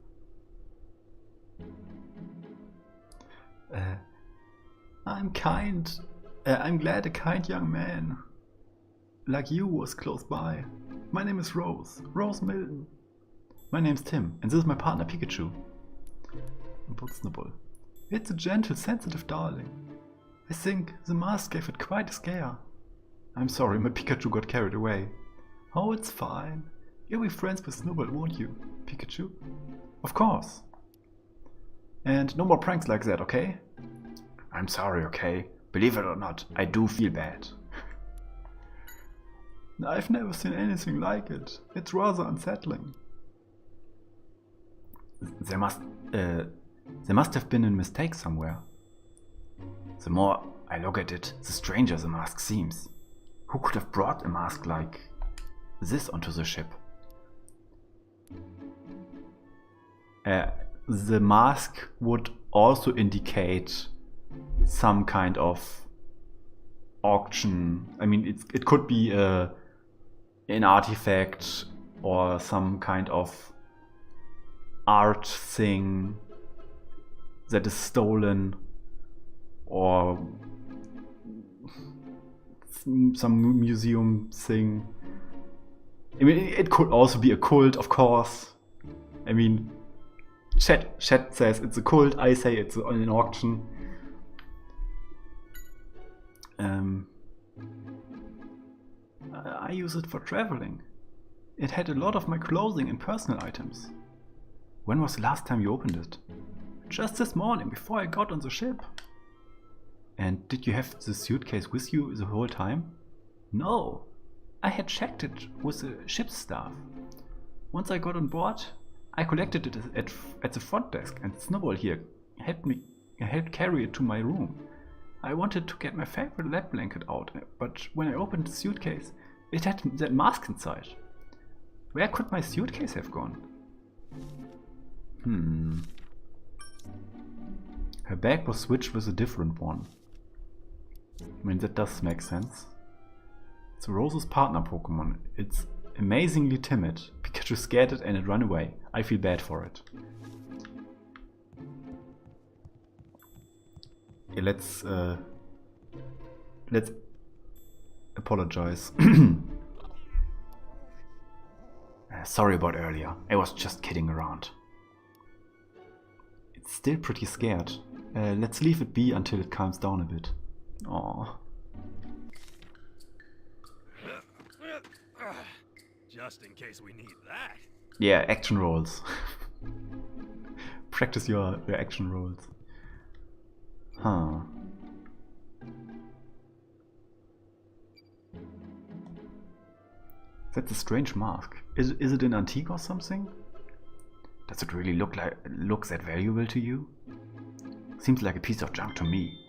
I'm glad a kind young man like you was close by. My name is Rose Milton. My name's Tim, and this is my partner Pikachu. Snubble. It's a gentle, sensitive darling. I think the mask gave it quite a scare. I'm sorry, my Pikachu got carried away. Oh, it's fine. You'll be friends with Snubble, won't you, Pikachu? Of course. And no more pranks like that, okay? I'm sorry, okay? Believe it or not, I do feel bad. I've never seen anything like it. It's rather unsettling. There must have been a mistake somewhere. The more I look at it, the stranger the mask seems. Who could have brought a mask like this onto the ship? The mask would also indicate some kind of auction. I mean, it could be an artifact or some kind of art thing that is stolen, or some museum thing. I mean, it could also be a cult, of course. I mean, chat says it's a cult, I say it's an auction. I use it for traveling. It had a lot of my clothing and personal items. When was the last time you opened it? Just this morning, before I got on the ship. And did you have the suitcase with you the whole time? No. I had checked it with the ship's staff. Once I got on board, I collected it at the front desk, and Snowball here helped carry it to my room. I wanted to get my favorite lab blanket out, but when I opened the suitcase, it had that mask inside. Where could my suitcase have gone? Her bag was switched with a different one. I mean, that does make sense. It's Rose's partner Pokemon. It's amazingly timid. Pikachu scared it and it ran away. I feel bad for it. Yeah, let's apologize. Sorry about earlier. I was just kidding around. It's still pretty scared. Let's leave it be until it calms down a bit. Aww. Just in case we need that. Yeah, action rolls. Practice your action rolls. Huh. That's a strange mask. Is it an antique or something? Does it really look that valuable to you? Seems like a piece of junk to me.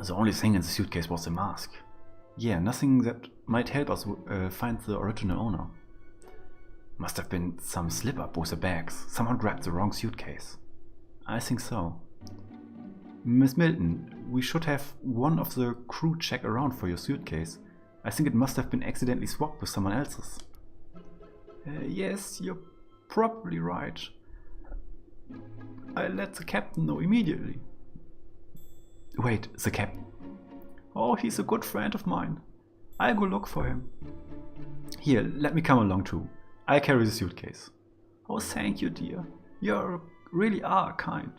The only thing in the suitcase was the mask. Yeah, nothing that might help us find the original owner. Must have been some slip-up with the bags. Someone grabbed the wrong suitcase. I think so. Miss Milton, we should have one of the crew check around for your suitcase. I think it must have been accidentally swapped with someone else's. Yes, you're probably right. I'll let the captain know immediately. Wait, the captain? Oh, he's a good friend of mine. I'll go look for him. Here, let me come along too. I'll carry the suitcase. Oh, thank you, dear. You really are kind.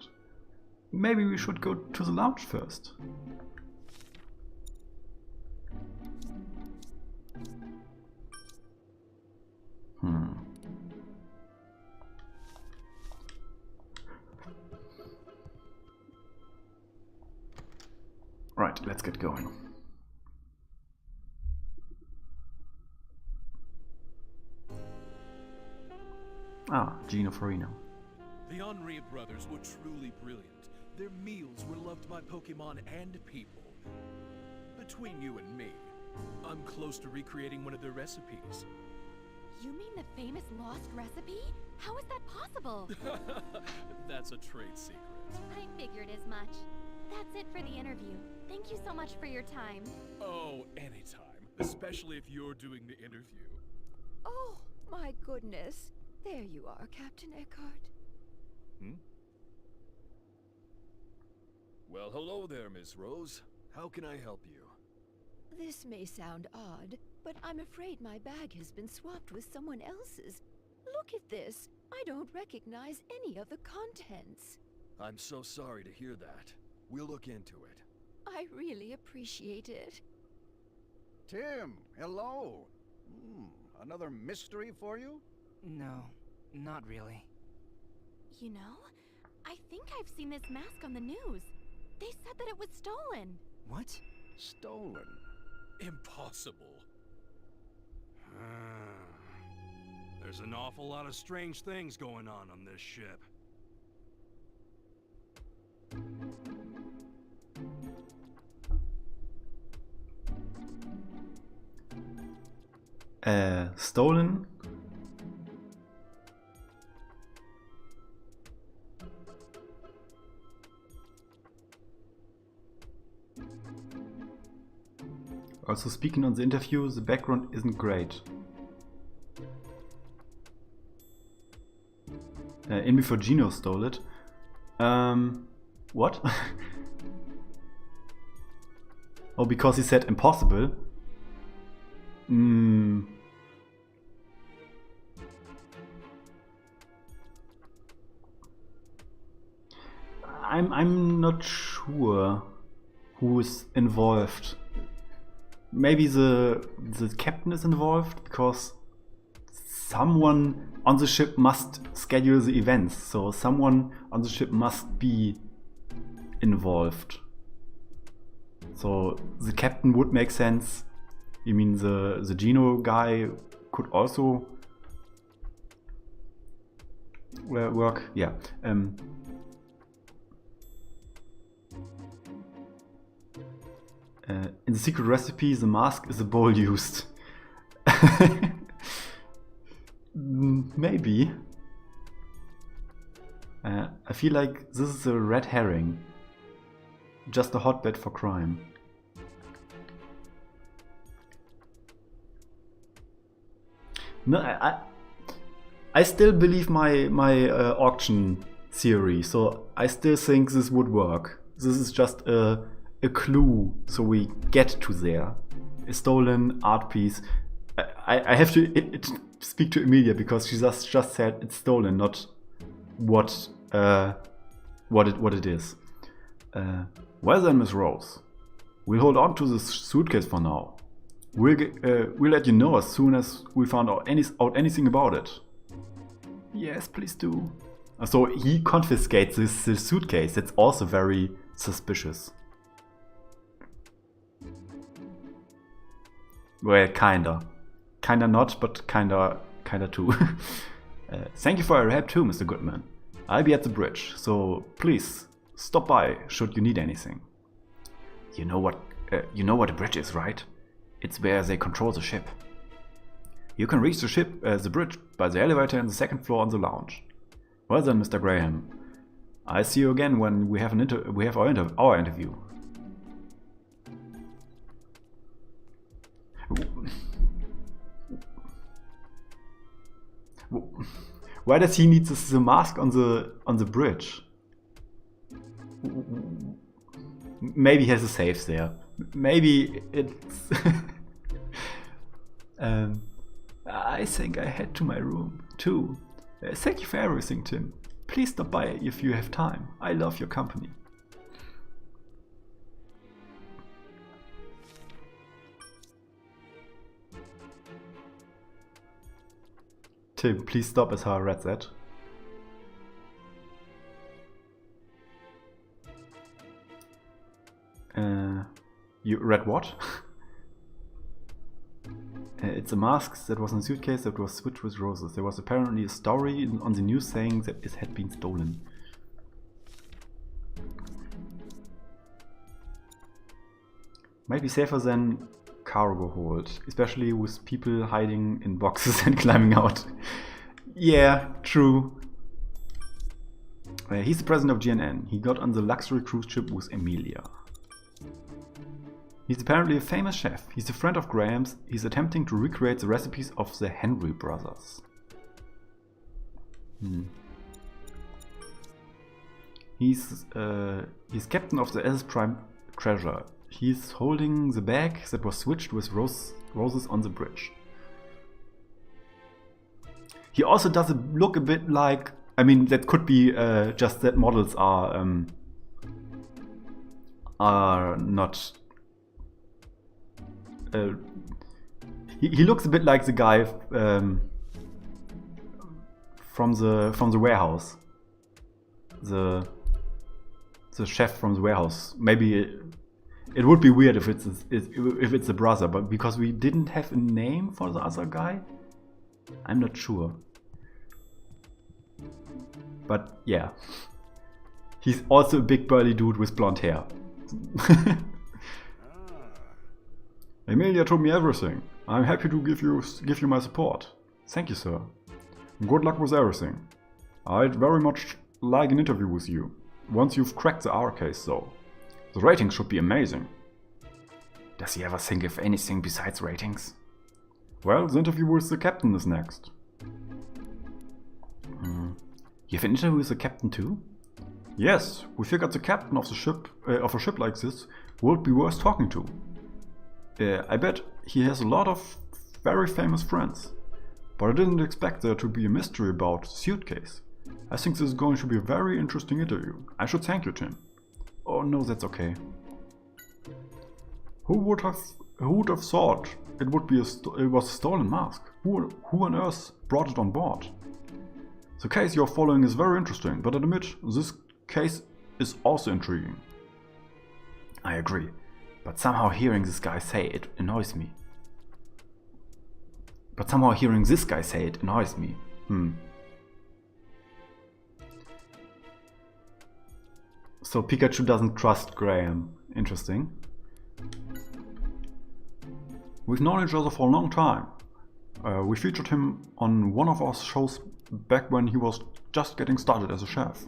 Maybe we should go to the lounge first. Right, let's get going. Ah, Gino Farina. The Henri brothers were truly brilliant. Their meals were loved by Pokemon and people. Between you and me, I'm close to recreating one of their recipes. You mean the famous lost recipe? How is that possible? That's a trade secret. I figured as much. That's it for the interview. Thank you so much for your time. Oh, anytime. Especially if you're doing the interview. Oh, my goodness. There you are, Captain Eckhart. Well, hello there, Miss Rose. How can I help you? This may sound odd, but I'm afraid my bag has been swapped with someone else's. Look at this. I don't recognize any of the contents. I'm so sorry to hear that. We'll look into it. I really appreciate it. Tim, hello. Another mystery for you? No, not really. You know, I think I've seen this mask on the news. They said that it was stolen. What? Stolen. Impossible. There's an awful lot of strange things going on this ship. Stolen? Also, speaking on the interview, the background isn't great. In before Gino stole it. What? Oh, because he said impossible. I'm not sure who is involved. Maybe the captain is involved because someone on the ship must schedule the events. So someone on the ship must be involved. So the captain would make sense. You mean the Geno guy could also work? Yeah. In the secret recipe, the mask is the bowl used. Maybe. I feel like this is a red herring. Just a hotbed for crime. No, I still believe my auction theory, so I still think this would work. This is just a clue, so we get to there. A stolen art piece. I have to speak to Emilia because she just said it's stolen, not what it is. Well then, Miss Rose, we'll hold on to this suitcase for now. We'll let you know as soon as we found out anything about it. Yes, please do. So he confiscates this suitcase. That's also very suspicious. Well, kinda not, but kinda too. Thank you for your help too, Mr. Goodman. I'll be at the bridge, so please stop by should you need anything. You know what a bridge is, right? It's where they control the ship. You can reach the bridge by the elevator in the second floor on the lounge. Well then, Mr. Graham, I'll see you again when we have our interview. Why does he need the mask on the bridge? Maybe he has a safe there. Maybe it's. I think I head to my room too. Thank you for everything, Tim. Please stop by if you have time. I love your company. Tim, please stop is how I read that. You read what? It's a mask that was in a suitcase that was switched with roses. There was apparently a story on the news saying that it had been stolen. Might be safer than cargo hold, especially with people hiding in boxes and climbing out. Yeah, true. He's the president of GNN. He got on the luxury cruise ship with Emilia. He's apparently a famous chef. He's a friend of Graham's. He's attempting to recreate the recipes of the Henry brothers. He's captain of the SS Prime Treasure. He's holding the bag that was switched with roses on the bridge. He also does look a bit like... I mean, that could be just that models are not... he looks a bit like the guy from the warehouse. The chef from the warehouse. Maybe it would be weird if it's a brother, but because we didn't have a name for the other guy, I'm not sure. But yeah, he's also a big burly dude with blonde hair. Emilia told me everything. I'm happy to give you my support. Thank you, sir. Good luck with everything. I'd very much like an interview with you. Once you've cracked the R case, though. The ratings should be amazing. Does he ever think of anything besides ratings? Well, the interview with the captain is next. You have an interview with the captain too? Yes, we figured the captain of the ship, of a ship like this, would be worth talking to. I bet he has a lot of very famous friends. But I didn't expect there to be a mystery about the suitcase. I think this is going to be a very interesting interview. I should thank you, Tim. Oh no, that's okay. Who would have thought it was a stolen mask? Who on earth brought it on board? The case you're following is very interesting, but I admit this case is also intriguing. I agree, but somehow hearing this guy say it annoys me. So Pikachu doesn't trust Graham. Interesting. We've known each other for a long time. We featured him on one of our shows back when he was just getting started as a chef.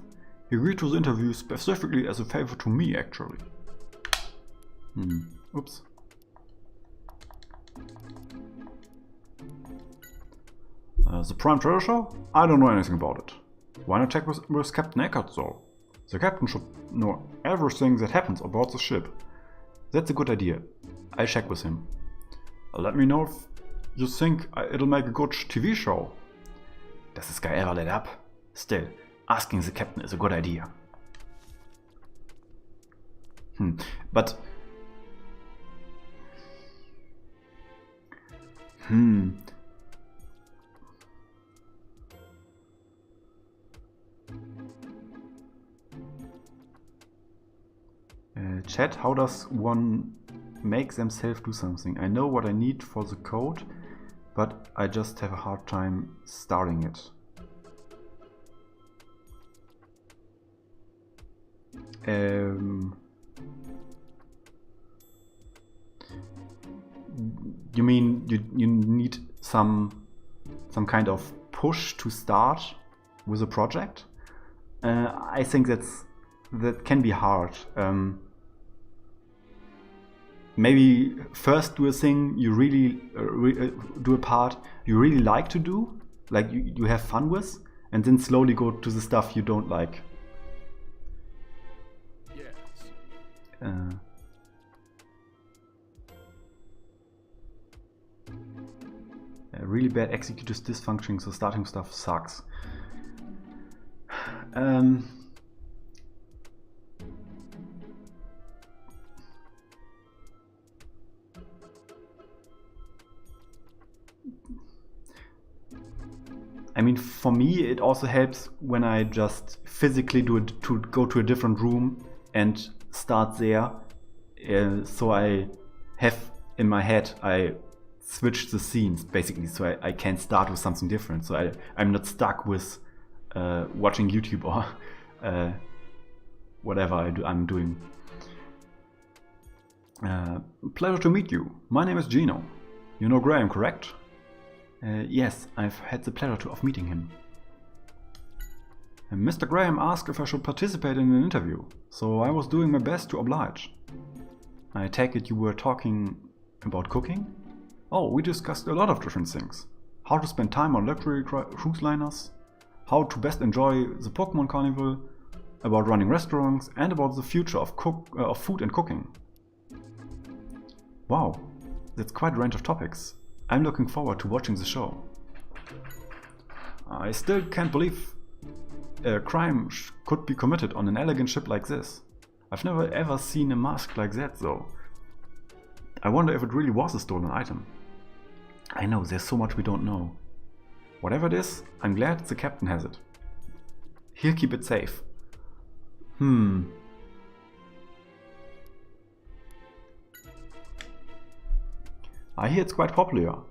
He agreed to the interview specifically as a favor to me, actually. Oops. The Prime Treasure Show? I don't know anything about it. Why not check with Captain Eckert though? The captain should know everything that happens aboard the ship. That's a good idea. I'll check with him. Let me know if you think it'll make a good TV show. Does this guy ever let up? Still, asking the captain is a good idea. But... Chat, how does one make themselves do something? I know what I need for the code, but I just have a hard time starting it. You mean you need some kind of push to start with a project? I think that can be hard. Maybe first do a thing you really do a part you really like to do, like you have fun with, and then slowly go to the stuff you don't like. Yes. Really bad executive dysfunction, so starting stuff sucks. I mean, for me, it also helps when I just physically do it, to go to a different room and start there. So I have in my head, I switch the scenes basically, so I can start with something different. So I'm not stuck with watching YouTube or whatever I'm doing. Pleasure to meet you. My name is Gino. You know Graham, correct? Yes, I've had the pleasure of meeting him. Mr. Graham asked if I should participate in an interview, so I was doing my best to oblige. I take it you were talking about cooking? Oh, we discussed a lot of different things. How to spend time on luxury cruise liners, how to best enjoy the Pokemon Carnival, about running restaurants, and about the future of food and cooking. Wow, that's quite a range of topics. I'm looking forward to watching the show. I still can't believe a crime could be committed on an elegant ship like this. I've never ever seen a mask like that though. I wonder if it really was a stolen item. I know, there's so much we don't know. Whatever it is, I'm glad the captain has it. He'll keep it safe. I hear it's quite popular.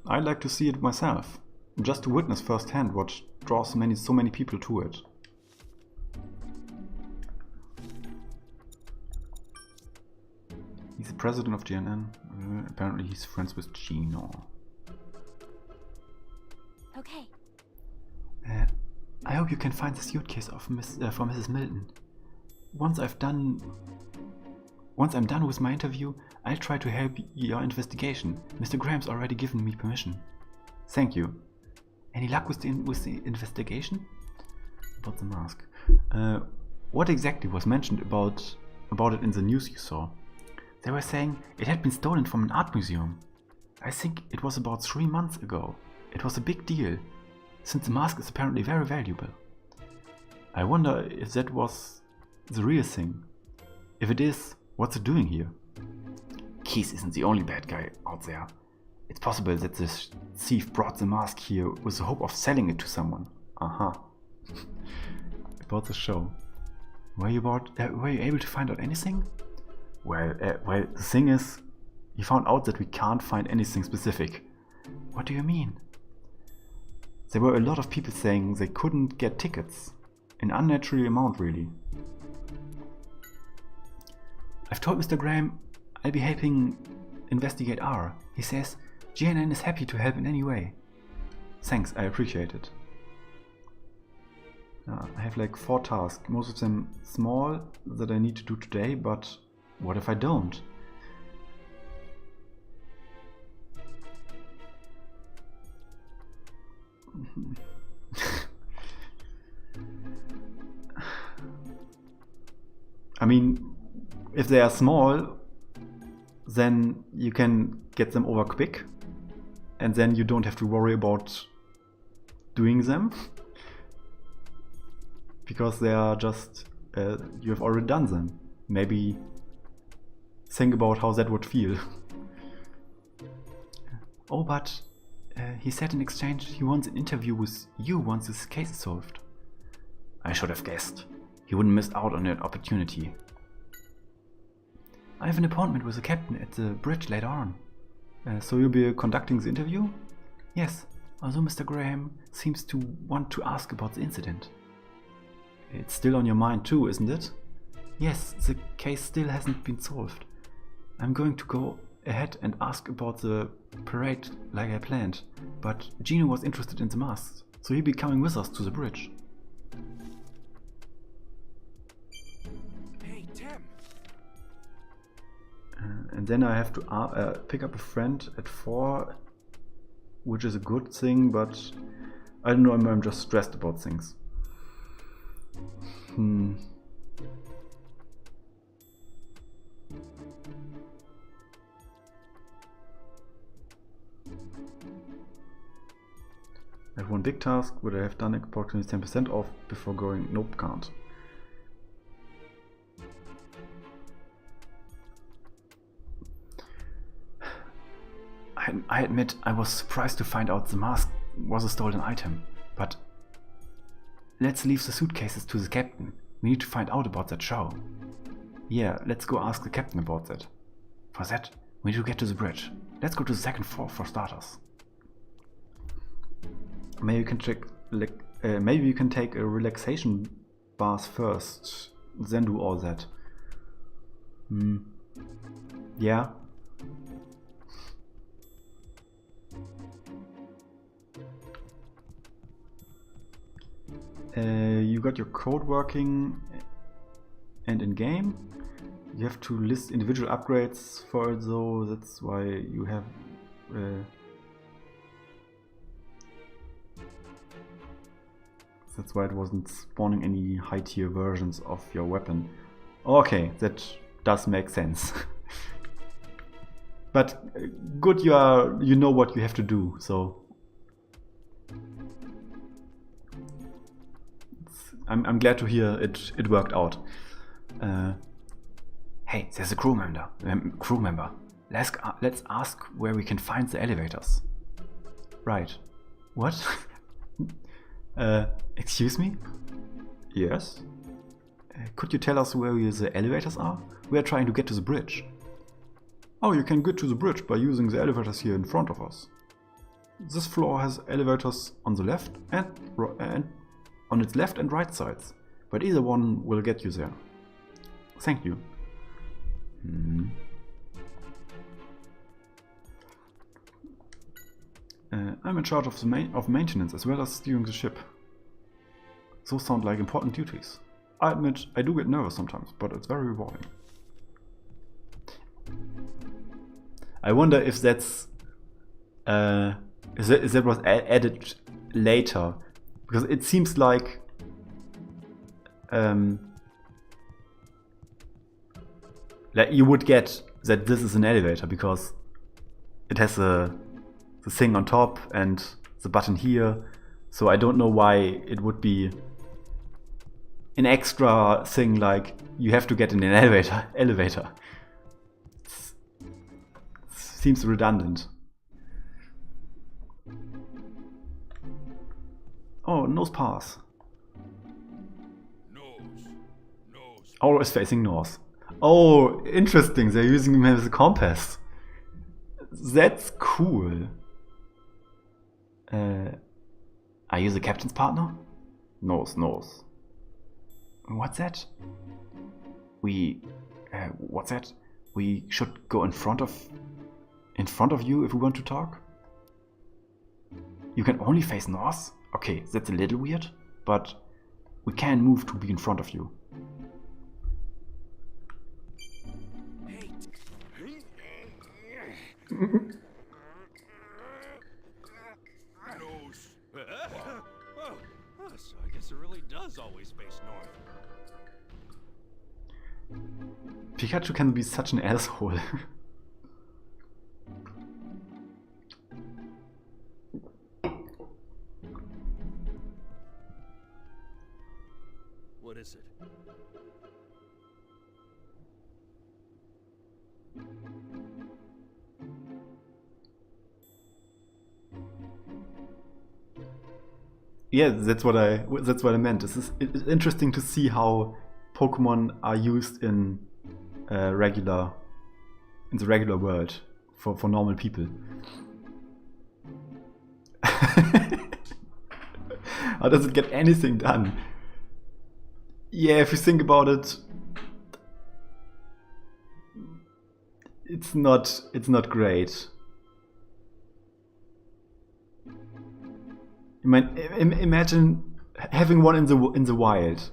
I'd like to see it myself, just to witness firsthand what draws so many people to it. He's the president of GNN. Apparently he's friends with Gino. Okay. I hope you can find the suitcase of for Mrs. Milton. Once I'm done with my interview, I'll try to help your investigation. Mr. Graham's already given me permission. Thank you. Any luck with the investigation? About the mask. What exactly was mentioned about it in the news you saw? They were saying it had been stolen from an art museum. I think it was about 3 months ago. It was a big deal, since the mask is apparently very valuable. I wonder if that was the real thing. If it is, what's it doing here? Keith isn't the only bad guy out there. It's possible that this thief brought the mask here with the hope of selling it to someone. About the show. Were you able to find out anything? Well, the thing is, he found out that we can't find anything specific. What do you mean? There were a lot of people saying they couldn't get tickets. An unnatural amount, really. I've told Mr. Graham I'll be helping investigate R. He says GNN is happy to help in any way. Thanks, I appreciate it. I have like 4 tasks, most of them small, that I need to do today, but what if I don't? I mean, if they are small, then you can get them over quick, and then you don't have to worry about doing them, because they are just, you have already done them. Maybe think about how that would feel. Oh, but he said in exchange he wants an interview with you once this case is solved. I should have guessed. He wouldn't miss out on that opportunity. I have an appointment with the captain at the bridge later on. So you'll be conducting the interview? Yes, although Mr. Graham seems to want to ask about the incident. It's still on your mind too, isn't it? Yes, the case still hasn't been solved. I'm going to go ahead and ask about the parade like I planned, but Gino was interested in the masks, so he'll be coming with us to the bridge. Hey, Tim. And then I have to pick up a friend at 4, which is a good thing, but I don't know, I'm just stressed about things. I have one big task, which I have done approximately 10% of before going, nope, can't. I admit I was surprised to find out the mask was a stolen item, but let's leave the suitcases to the captain. We need to find out about that show. Yeah, let's go ask the captain about that. For that, we need to get to the bridge. Let's go to the 2nd floor for starters. Maybe you can take a relaxation bath first, then do all that. Yeah. You got your code working and in game. You have to list individual upgrades for it though, that's why you have that's why it wasn't spawning any high tier versions of your weapon. Okay, that does make sense. But good, you know what you have to do, so I'm glad to hear it worked out. Hey, there's a crew member. Let's ask where we can find the elevators. Right. What? Excuse me? Yes? Could you tell us where the elevators are? We are trying to get to the bridge. Oh, you can get to the bridge by using the elevators here in front of us. This floor has elevators on the left and on its left and right sides, but either one will get you there. Thank you. I'm in charge of maintenance as well as steering the ship. Those sound like important duties. I admit I do get nervous sometimes, but it's very rewarding. I wonder if that's if that was added later, because it seems like you would get that this is an elevator because it has the thing on top and the button here. So I don't know why it would be an extra thing like you have to get in an elevator. Seems redundant. Oh, nose pass. Nose. Always facing north. Oh, interesting. They're using him as a compass. That's cool. Are you the captain's partner? Nose. What's that? What's that? We should go in front of you if we want to talk? You can only face north? Okay, that's a little weird, but we can move to be in front of you. Nose. So I guess it really does always face north. Pikachu can be such an asshole. What is it? Yeah, that's what I meant. It's interesting to see how Pokemon are used in the regular world for normal people. How does it get anything done? Yeah, if you think about it, it's not great. I mean, imagine having one in the wild.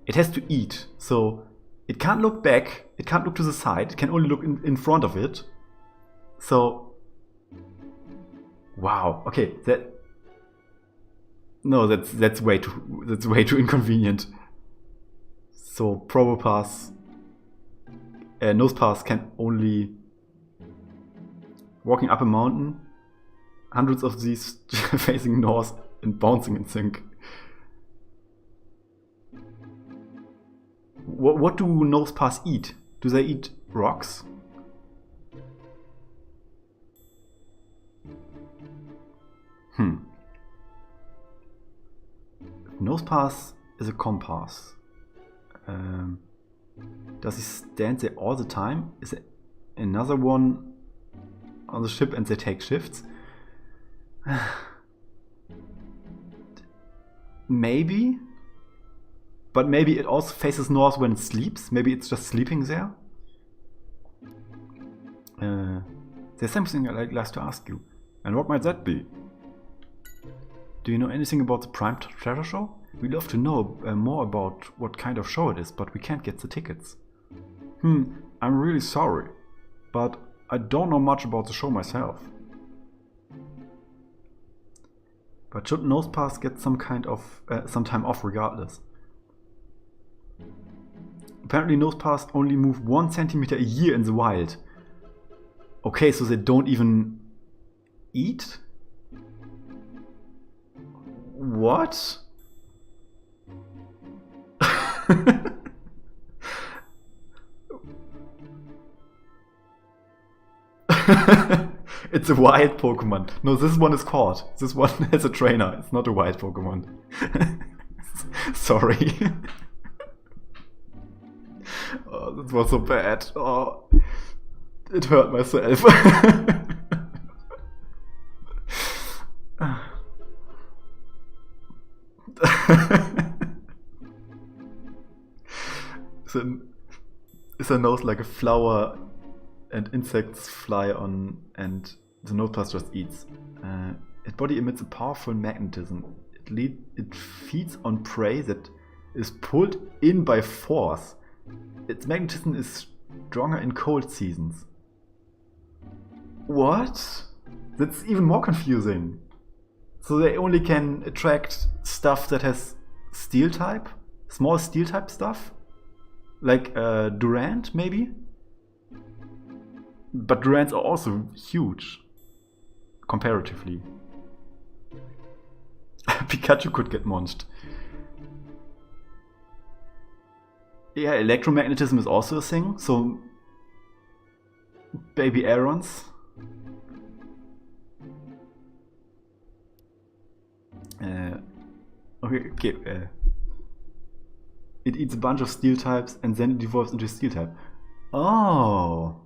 It has to eat, so it can't look back, it can't look to the side, it can only look in front of it. So, wow. Okay, that's way too inconvenient. So Probopass, Nosepass can only walking up a mountain. Hundreds of these facing north and bouncing in sync. What do Nosepass eat? Do they eat rocks? Nosepass is a compass. Does he stand there all the time? Is there another one on the ship and they take shifts? Maybe, but maybe it also faces north when it sleeps. Maybe it's just sleeping there. There's something I'd like to ask you, and what might that be? Do you know anything about the Prime Treasure Show? We'd love to know more about what kind of show it is, but we can't get the tickets. I'm really sorry, but I don't know much about the show myself. But should Nosepass get some time off regardless? Apparently Nosepass only move 1 centimeter a year in the wild. Okay, so they don't even eat? What? It's a wild Pokemon. No, this one is caught. This one has a trainer. It's not a wild Pokemon. Sorry. Oh, that was so bad. Oh, it hurt myself. Is a nose like a flower and insects fly on and the Nosepass just eats. Its body emits a powerful magnetism. It feeds on prey that is pulled in by force. Its magnetism is stronger in cold seasons. What? That's even more confusing. So they only can attract stuff that has steel type? Small steel type stuff? Like Durant, maybe? But Durants are also huge. Comparatively. Pikachu could get munched. Yeah, electromagnetism is also a thing, so baby Aarons. Okay. it eats a bunch of steel types and then it evolves into a steel type. Oh.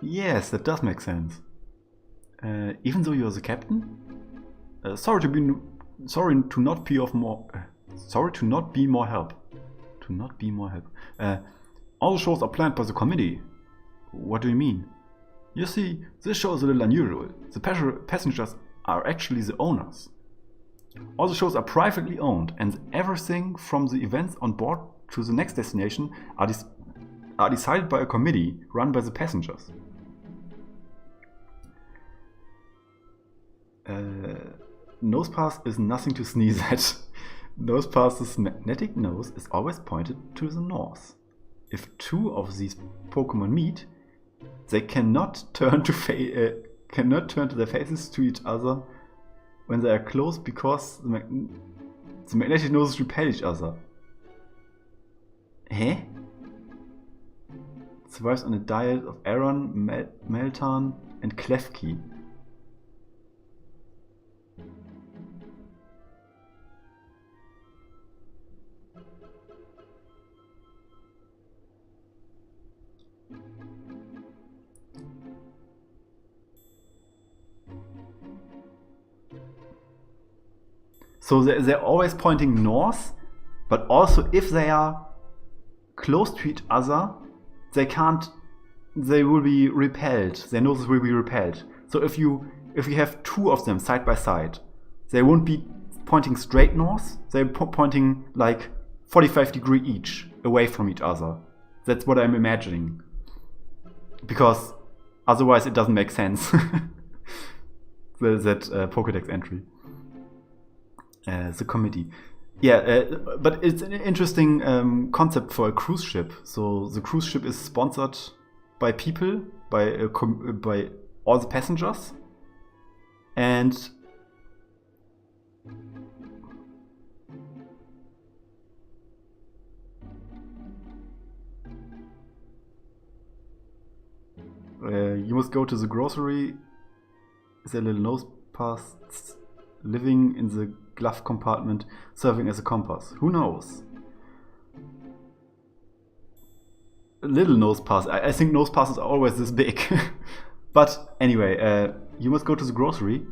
Yes, that does make sense. Even though you're the captain? Sorry to not be more help. All the shows are planned by the committee. What do you mean? You see, this show is a little unusual. The passengers are actually the owners. All the shows are privately owned, and everything from the events on board to the next destination are decided by a committee run by the passengers. Nosepass is nothing to sneeze at. Nosepass's magnetic nose is always pointed to the north. If two of these Pokemon meet, they cannot turn their faces to each other when they are close because the magnetic noses repel each other. Eh? Survives on a diet of Aron, Meltan, and Klefki. So they're always pointing north, but also if they are close to each other, they will be repelled. Their noses will be repelled. So if you have two of them side by side, they won't be pointing straight north. They're pointing like 45 degrees each away from each other. That's what I'm imagining. Because otherwise it doesn't make sense. that Pokédex entry. The committee. Yeah, but it's an interesting concept for a cruise ship. So the cruise ship is sponsored by people, by all the passengers, and you must go to the grocery. Is a little nose pass living in the glove compartment, serving as a compass. Who knows? A little nose pass. I think nose passes are always this big. But anyway, you must go to the grocery.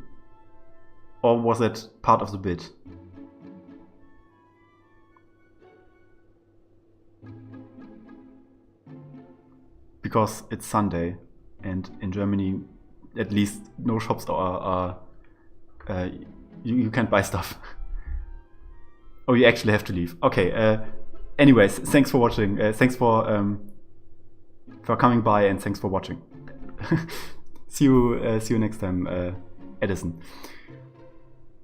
Or was that part of the bit? Because it's Sunday, and in Germany, at least no shops are you can't buy stuff. Oh, you actually have to leave. Okay. Anyways, thanks for watching. Thanks for coming by, and thanks for watching. See you next time, Edison.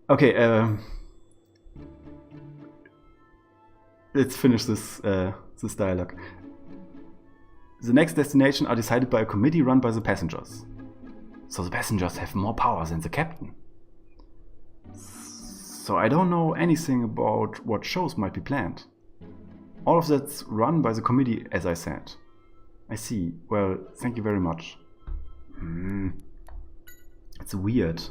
Okay. Let's finish this dialogue. The next destination are decided by a committee run by the passengers. So the passengers have more power than the captain. So I don't know anything about what shows might be planned. All of that's run by the committee, as I said. I see. Well, thank you very much. It's weird.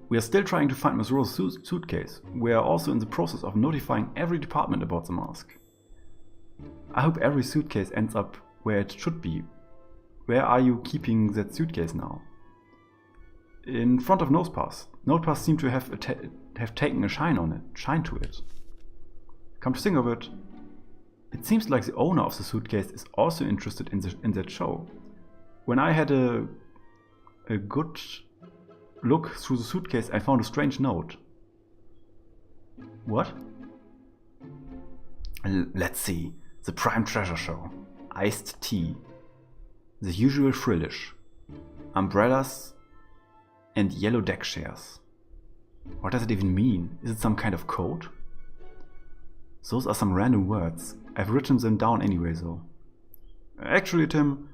We are still trying to find Miss Rose's suitcase. We are also in the process of notifying every department about the mask. I hope every suitcase ends up where it should be. Where are you keeping that suitcase now? In front of Nosepass. Nosepass seemed to have taken a shine to it. Come to think of it, it seems like the owner of the suitcase is also interested in that show. When I had a good look through the suitcase, I found a strange note. What? Let's see. The Prime Treasure Show. Iced tea. The usual frillish. Umbrellas and yellow deck chairs. What does it even mean? Is it some kind of code? Those are some random words. I've written them down anyway though. Actually, Tim,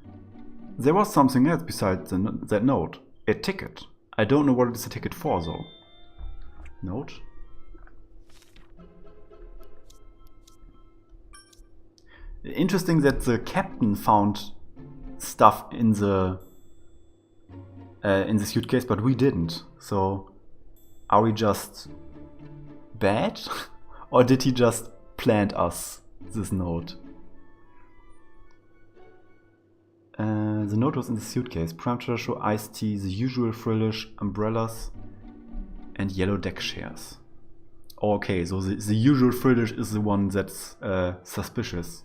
there was something else besides that note. A ticket. I don't know what it is a ticket for though. Note? Interesting that the captain found stuff in the suitcase, but we didn't. So, are we just bad? Or did he just plant us this note? The note was in the suitcase. Prime Treasure Show, iced tea, the usual frillish, umbrellas, and yellow deck chairs. Okay, so the usual frillish is the one that's suspicious.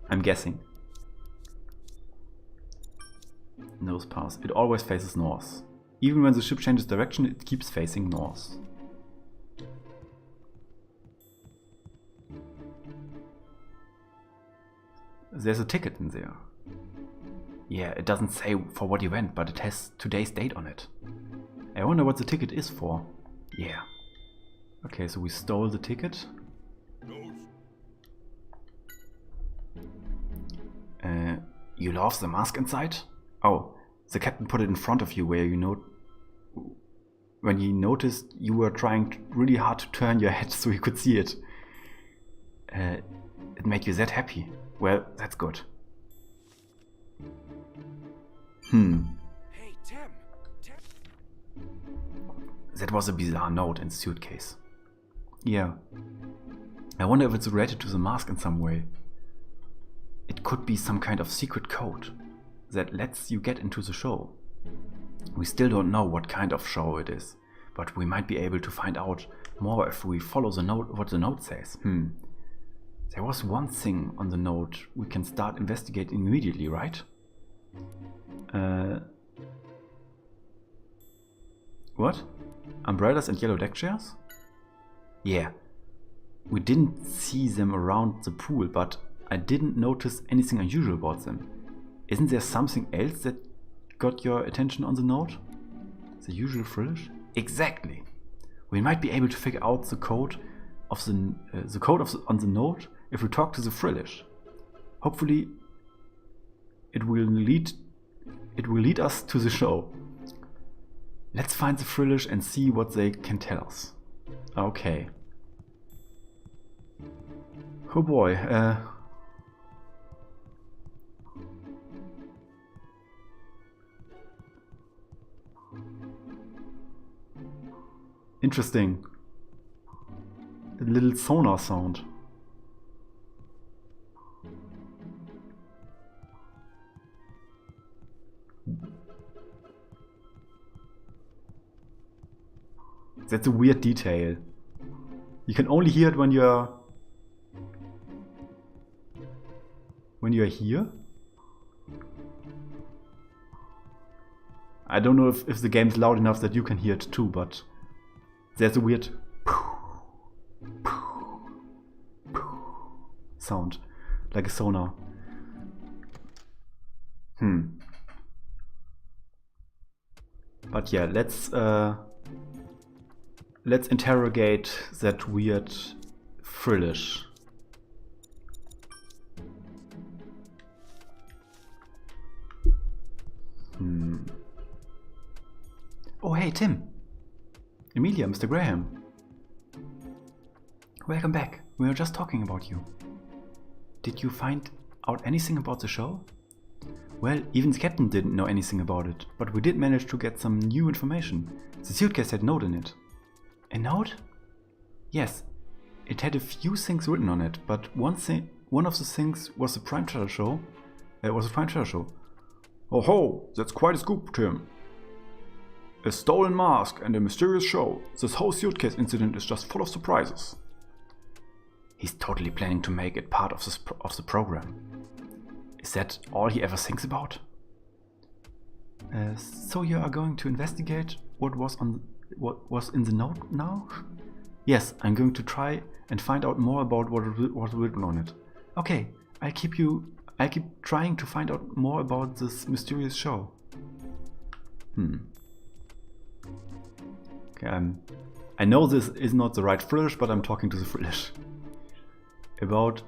I'm guessing. Nose pass. It always faces north. Even when the ship changes direction, it keeps facing north. There's a ticket in there. Yeah, it doesn't say for what event, but it has today's date on it. I wonder what the ticket is for. Yeah. Okay, so we stole the ticket. You lost the mask inside? Oh, the captain put it in front of you where you know... When he noticed you were trying really hard to turn your head so he could see it. It made you that happy. Well, that's good. Hey, Tim. That was a bizarre note in the suitcase. Yeah. I wonder if it's related to the mask in some way. It could be some kind of secret code that lets you get into the show. We still don't know what kind of show it is, but we might be able to find out more if we follow the note, what the note says. There was one thing on the note we can start investigating immediately, right? What? Umbrellas and yellow deck chairs? Yeah. We didn't see them around the pool, but I didn't notice anything unusual about them. Isn't there something else that got your attention on the note? The usual frillish? Exactly. We might be able to figure out the code of on the note if we talk to the frillish. Hopefully, it will lead us to the show. Let's find the frillish and see what they can tell us. Okay. Oh boy. Interesting. A little sonar sound. That's a weird detail. You can only hear it when you're here. I don't know if the game's loud enough that you can hear it too, but there's a weird sound, like a sonar. But yeah, let's interrogate that weird frillish. Oh hey Tim! Emilia, Mr. Graham. Welcome back. We were just talking about you. Did you find out anything about the show? Well, even the captain didn't know anything about it, but we did manage to get some new information. The suitcase had a note in it. A note? Yes. It had a few things written on it, but one of the things was the Prime Treasure Show. It was a Prime Treasure Show. Oh ho! That's quite a scoop, Tim. A stolen mask and a mysterious show. This whole suitcase incident is just full of surprises. He's totally planning to make it part of the program. Is that all he ever thinks about? So you are going to investigate what was in the note now? Yes, I'm going to try and find out more about what was written on it. Okay, I keep trying to find out more about this mysterious show. Okay, I know this is not the right frillish, but I'm talking to the frillish. About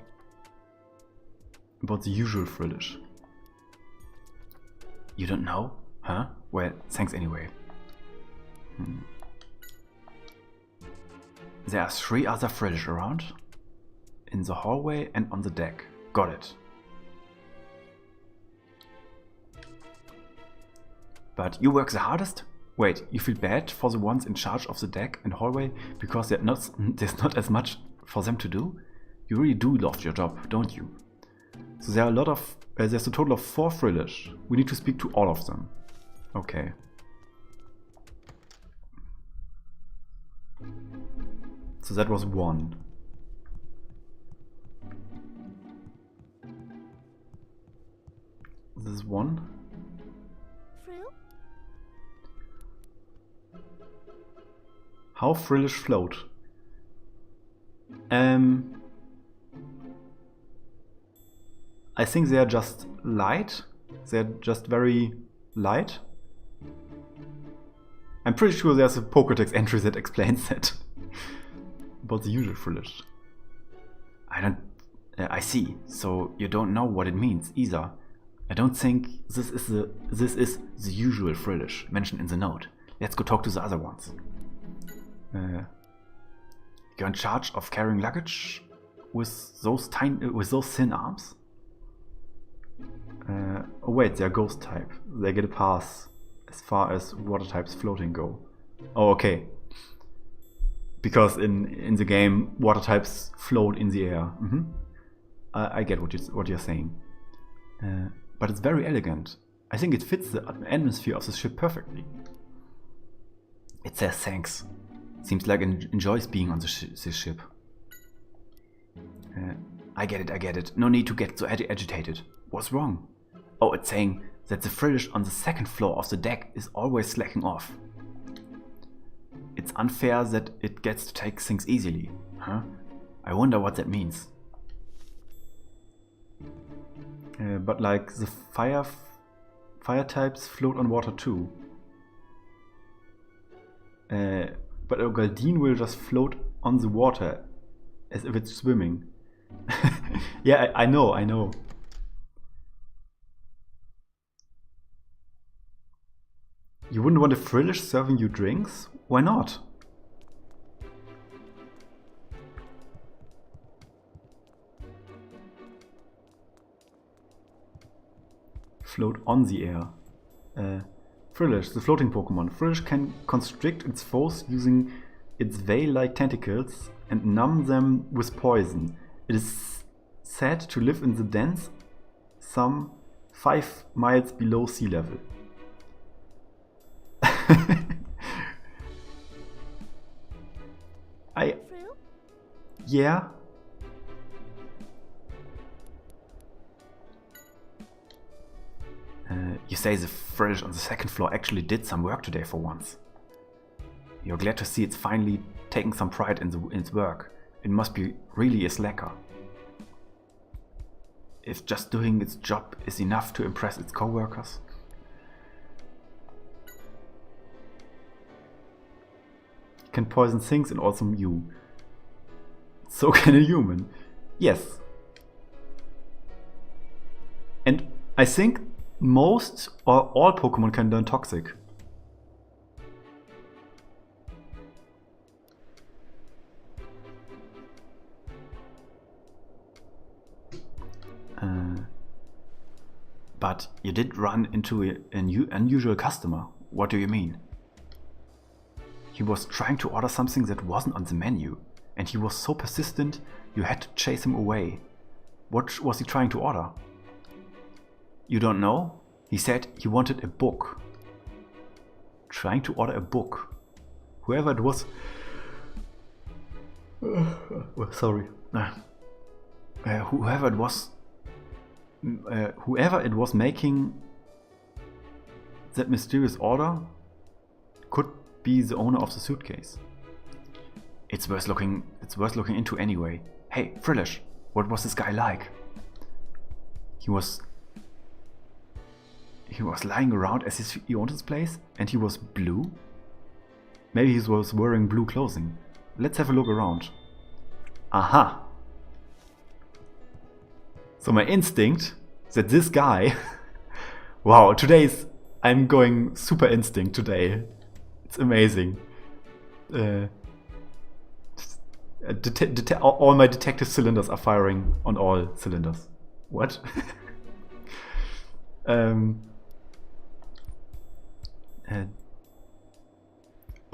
the usual frillish. You don't know? Huh? Well, thanks anyway. There are 3 other frillish around. In the hallway and on the deck. Got it. But you work the hardest? Wait, you feel bad for the ones in charge of the deck and hallway because there's not as much for them to do? You really do love your job, don't you? So there are a lot of... there's a total of 4 Frillish. We need to speak to all of them. Okay. So that was 1. This is 1. Frill? How Frillish float? I think they are just light. They're just very light. I'm pretty sure there's a Pokédex entry that explains that. About the usual Frillish. I see. So you don't know what it means either. I don't think this is the usual Frillish mentioned in the note. Let's go talk to the other ones. You're in charge of carrying luggage with those thin arms? Oh wait, they're ghost type. They get a pass as far as water types floating go. Oh, okay. Because in the game, water types float in the air. I get what you're saying. But it's very elegant. I think it fits the atmosphere of the ship perfectly. It says thanks. Seems like it enjoys being on this ship. I get it. No need to get so agitated. What's wrong? Oh, it's saying that the Frillish on the 2nd floor of the deck is always slacking off. It's unfair that it gets to take things easily. Huh? I wonder what that means. But like the fire types float on water too. But a Galdine will just float on the water as if it's swimming. Yeah, I know. You wouldn't want a Frillish serving you drinks? Why not? Float on the air. Frillish, the floating Pokemon. Frillish can constrict its foes using its veil-like tentacles and numb them with poison. It is said to live in the dens some 5 miles below sea level. Frill? Yeah. You say the Frillish on the 2nd floor actually did some work today for once. You're glad to see it's finally taking some pride in its work. It must be really a slacker. If just doing its job is enough to impress its co-workers. It can poison things and also you. So can a human. Yes. And I think most or all Pokemon can learn Toxic. But you did run into an unusual customer. What do you mean? He was trying to order something that wasn't on the menu, and he was so persistent you had to chase him away. What was he trying to order? You don't know? He said he wanted a book. Trying to order a book. Whoever it was... sorry. Whoever it was making that mysterious order could be the owner of the suitcase. It's worth looking into anyway. Hey, Frillish, what was this guy like? He was lying around as if he owned his place, and he was blue? Maybe he was wearing blue clothing. Let's have a look around. Aha! So my instinct that this guy... wow, I'm going super instinct today. It's amazing. All my detective cylinders are firing on all cylinders. What?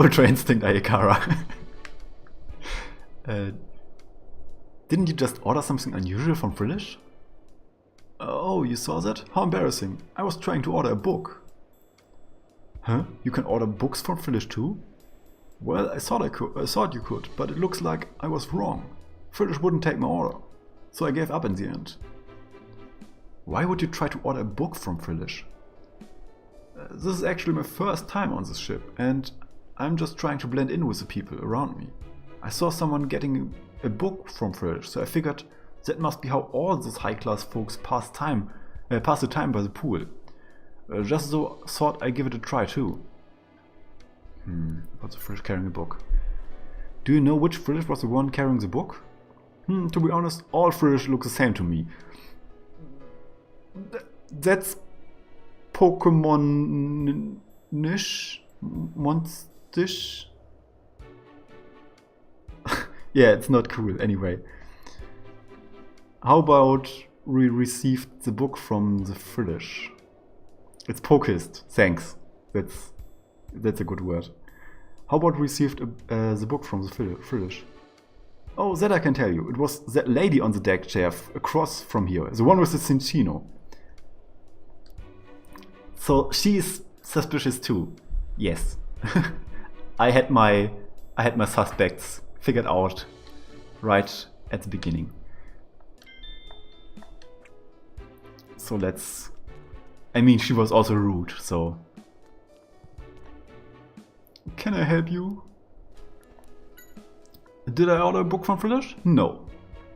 Ultra Instinct Ayakara. Didn't you just order something unusual from Frillish? Oh, you saw that? How embarrassing. I was trying to order a book. Huh? You can order books from Frillish too? Well, I thought you could, but it looks like I was wrong. Frillish wouldn't take my order, so I gave up in the end. Why would you try to order a book from Frillish? This is actually my first time on this ship, and I'm just trying to blend in with the people around me. I saw someone getting a book from Frillish, so I figured that must be how all those high-class folks pass the time by the pool. Just so thought I'd give it a try too. What's the Frillish carrying a book? Do you know which Frillish was the one carrying the book? To be honest, all Frillish look the same to me. That's Pokemon-ish? Monstish? Yeah, it's not cool anyway. How about we received the book from the Frillish? It's Pokist, thanks. That's a good word. How about we received the book from the Frillish? Oh, that I can tell you. It was that lady on the deck chair across from here, the one with the Cinchino. So she is suspicious too. Yes. I had my suspects figured out right at the beginning. So let's... I mean, she was also rude, so... Can I help you? Did I order a book from Frillish? No.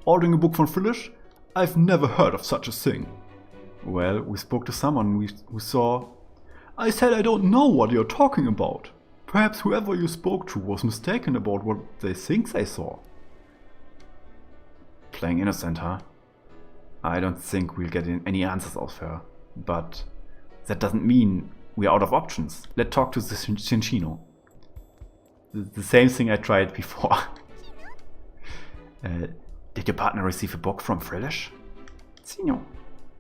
Ordering a book from Frillish? I've never heard of such a thing. Well, we spoke to someone who saw... I said I don't know what you're talking about. Perhaps whoever you spoke to was mistaken about what they think they saw. Playing innocent, huh? I don't think we'll get any answers out of her. But that doesn't mean we're out of options. Let's talk to the Cinchino. The same thing I tried before. Did your partner receive a book from Frillish? Cino.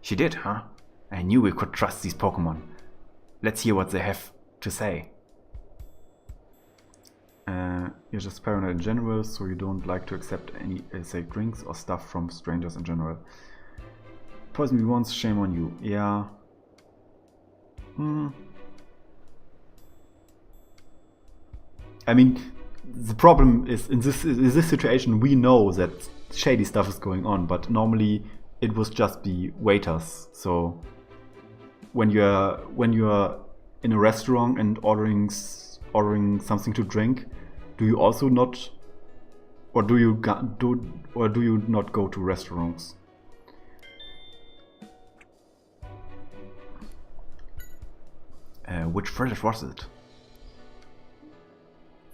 She did, huh? I knew we could trust these Pokemon. Let's hear what they have to say. You're just paranoid in general, so you don't like to accept any, say, drinks or stuff from strangers in general. Poison me once, shame on you. Yeah. I mean, the problem is in this situation we know that shady stuff is going on, but normally it would just be waiters. So when you're in a restaurant and ordering something to drink, do you also not, or do you not go to restaurants? Which Frillish was it?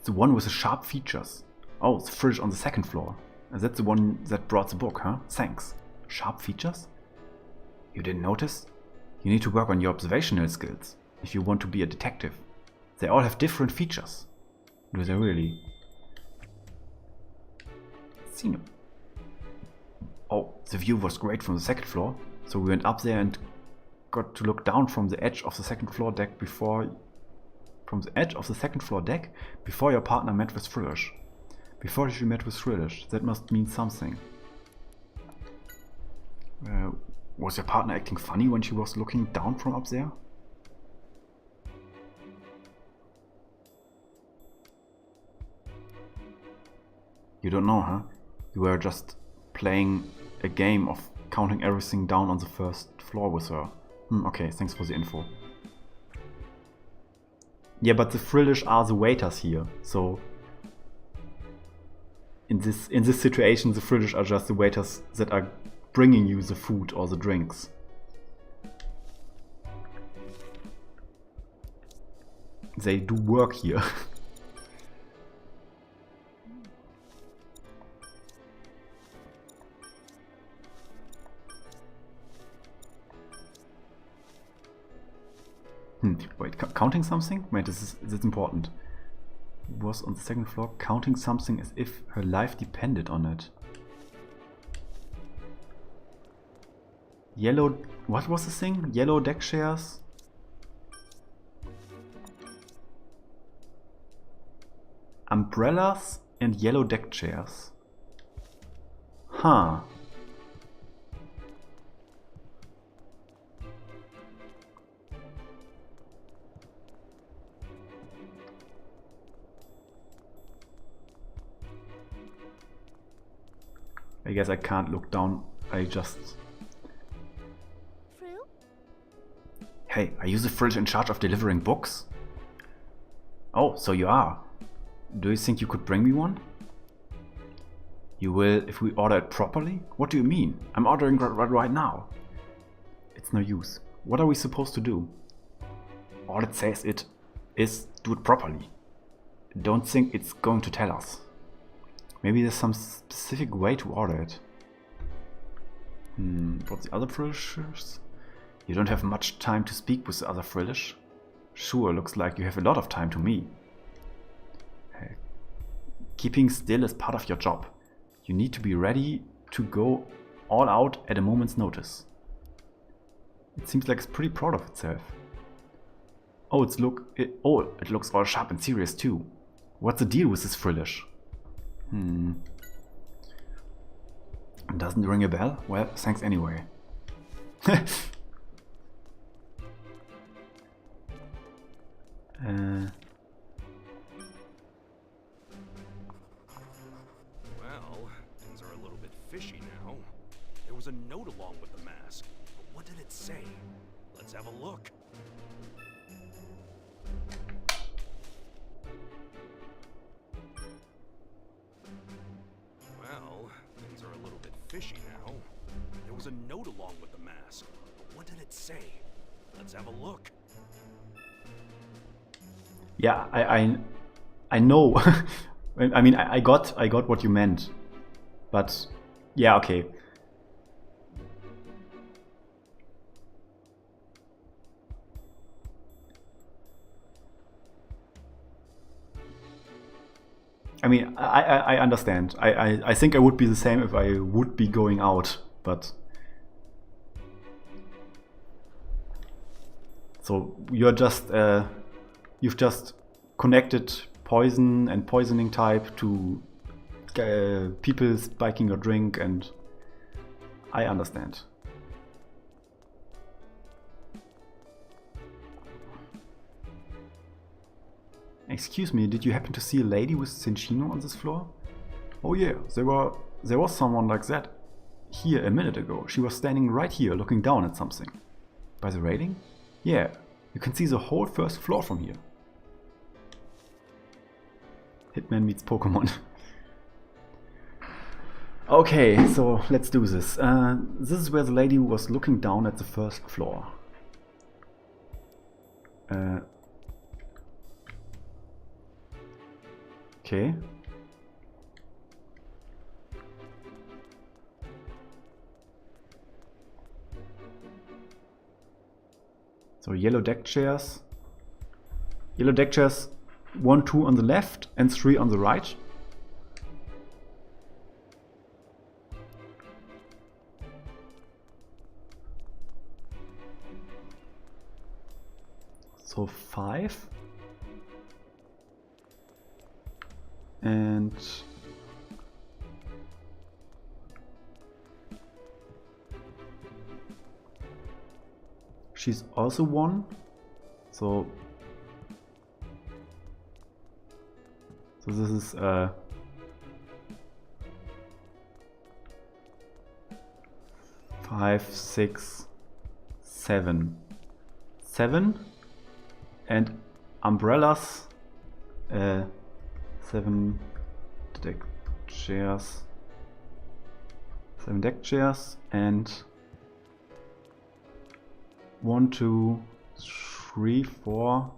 The one with the sharp features. Oh, it's Frillish on the second floor. That's the one that brought the book, huh? Thanks. Sharp features? You didn't notice? You need to work on your observational skills if you want to be a detective. They all have different features. Do they really? Sino. Oh, the view was great from the second floor, so we went up there and got to look down from the edge of the second floor deck before your partner met with Frillish. Before she met with Frillish, that must mean something. Was your partner acting funny when she was looking down from up there? You don't know, huh? You were just playing a game of counting everything down on the first floor with her. Okay, thanks for the info. Yeah, but the Frillish are the waiters here, so in this situation the Frillish are just the waiters that are bringing you the food or the drinks. They do work here. Wait, counting something? Wait, this is important. Was on the second floor counting something as if her life depended on it. Yellow... what was the thing? Yellow deck chairs? umbrellas and yellow deck chairs. Huh. I guess I can't look down. I just... Frill? Hey, are you the fridge in charge of delivering books? Oh, so you are. Do you think you could bring me one? You will if we order it properly? What do you mean? I'm ordering right now. It's no use. What are we supposed to do? All it says it is do it properly. Don't think it's going to tell us. Maybe there's some specific way to order it. What's the other frillishers? You don't have much time to speak with the other frillish. Sure, looks like you have a lot of time to me. Hey. Keeping still is part of your job. You need to be ready to go all out at a moment's notice. It seems like it's pretty proud of itself. Oh, it looks all sharp and serious too. What's the deal with this frillish? Doesn't ring a bell? Well, thanks anyway. Well, things are a little bit fishy now. There was a note along with the mask. But what did it say? Let's have a look. Well, things are a little bit fishy now. There was a note along with the mask. But what did it say? Let's have a look. Yeah, I know. I mean, I got what you meant, but yeah, okay. I mean, I understand. I think I would be the same if I would be going out, but so you're just you've just connected poison and poisoning type to people spiking your drink, and I understand. Excuse me, did you happen to see a lady with Cinchino on this floor? Oh yeah, there was someone like that here a minute ago. She was standing right here looking down at something. By the railing? Yeah, you can see the whole first floor from here. Hitman meets Pokemon. Okay, so let's do this. This is where the lady was looking down at the first floor. Okay. So yellow deck chairs. Yellow deck chairs 1, 2 on the left and 3 on the right. So 5. And she's also 1. So this is 5, 6, 7. 7 and umbrellas 7 deck chairs. 7 deck chairs and 1, 2, 3, 4,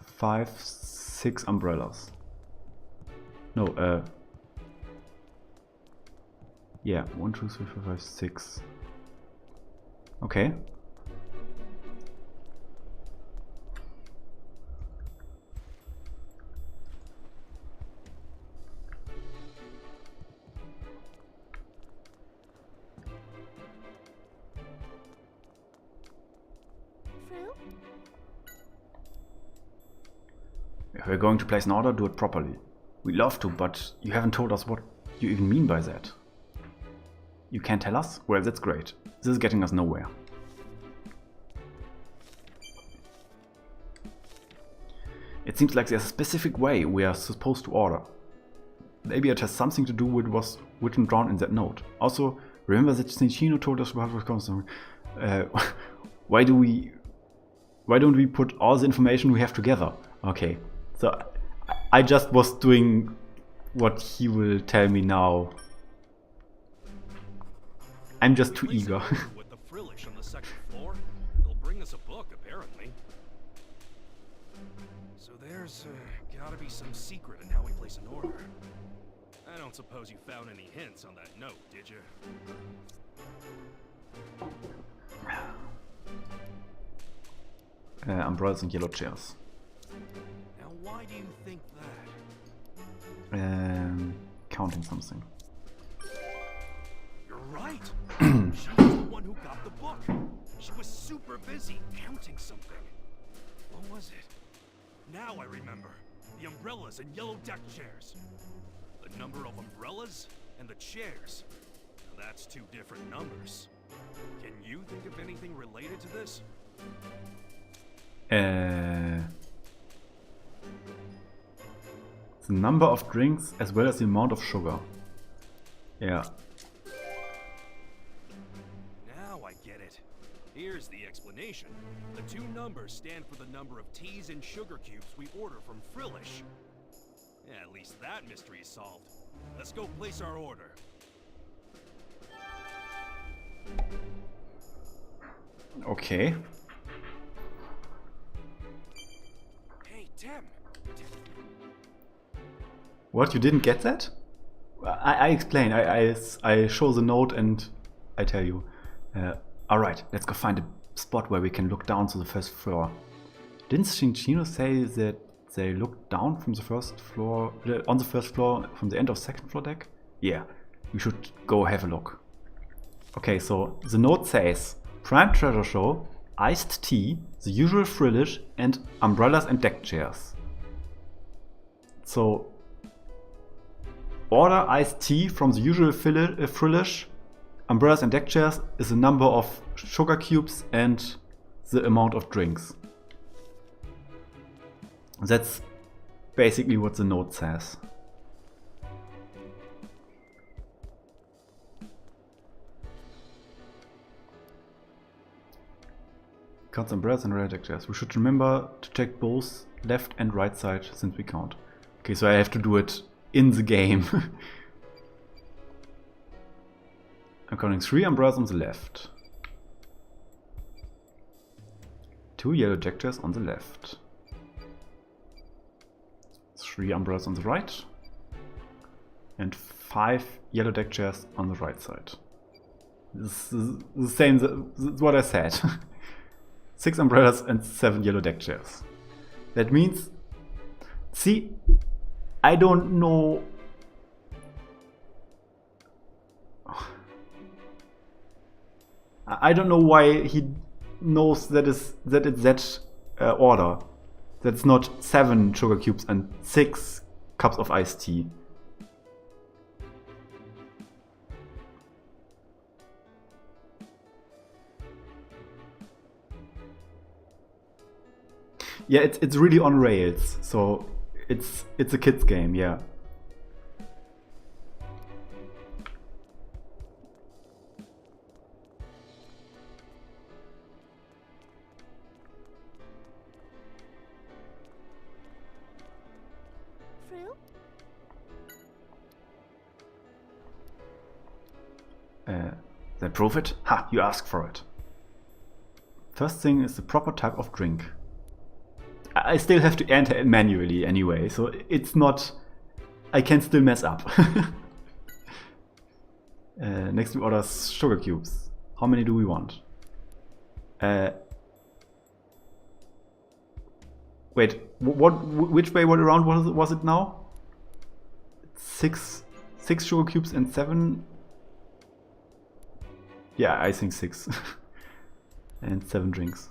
5, 6 umbrellas. No, yeah, 1, 2, 3, 4, 5, 6. Okay. If we're going to place an order, do it properly. We'd love to, but you haven't told us what you even mean by that. You can't tell us? Well, that's great. This is getting us nowhere. It seems like there's a specific way we are supposed to order. Maybe it has something to do with what was written down in that note. Also, remember that Cinchino told us about what comes. Why don't we put all the information we have together? Okay, so I just was doing what he will tell me now. I'm just too eager. With the frillish on the second floor, he'll bring us a book, apparently. So there's gotta be some secret in how we place an order. I don't suppose you found any hints on that note, did you? Umbrellas and yellow chairs. Now, why do you think that? Counting something. You're right. She was the one who got the book. She was super busy counting something. What was it? Now I remember. The umbrellas and yellow deck chairs. The number of umbrellas and the chairs. Now that's two different numbers. Can you think of anything related to this? The number of drinks as well as the amount of sugar. Yeah. Now I get it. Here's the explanation. The two numbers stand for the number of teas and sugar cubes we order from Frillish. Yeah, at least that mystery is solved. Let's go place our order. Okay. Hey, Tim. What, you didn't get that? I explain. I show the note and I tell you. Alright, let's go find a spot where we can look down to the first floor. Didn't Cinchino say that they looked down from the first floor, on the first floor from the end of second floor deck? Yeah, we should go have a look. Okay, so the note says Prime Treasure Show, iced tea, the usual frillish, and umbrellas and deck chairs. So order iced tea from the usual frillish, umbrellas and deck chairs is the number of sugar cubes and the amount of drinks. That's basically what the note says. Counts umbrellas and red deck chairs. We should remember to check both left and right side since we count. Okay, so I have to do it in the game. I'm counting 3 umbrellas on the left. 2 yellow deck chairs on the left. 3 umbrellas on the right. And 5 yellow deck chairs on the right side. This is the same, that's what I said. 6 umbrellas and 7 yellow deck chairs. That means, see, I don't know. I don't know why he knows that it's that order. That's not 7 sugar cubes and 6 cups of iced tea. Yeah, it's really on rails, so it's a kids game, yeah. Frill? Then prove it? Ha, you asked for it. First thing is the proper type of drink. I still have to enter it manually anyway, so it's not... I can still mess up. Next we order sugar cubes. How many do we want? Wait, which way around was it now? 6 sugar cubes and 7... Yeah, I think 6. And 7 drinks.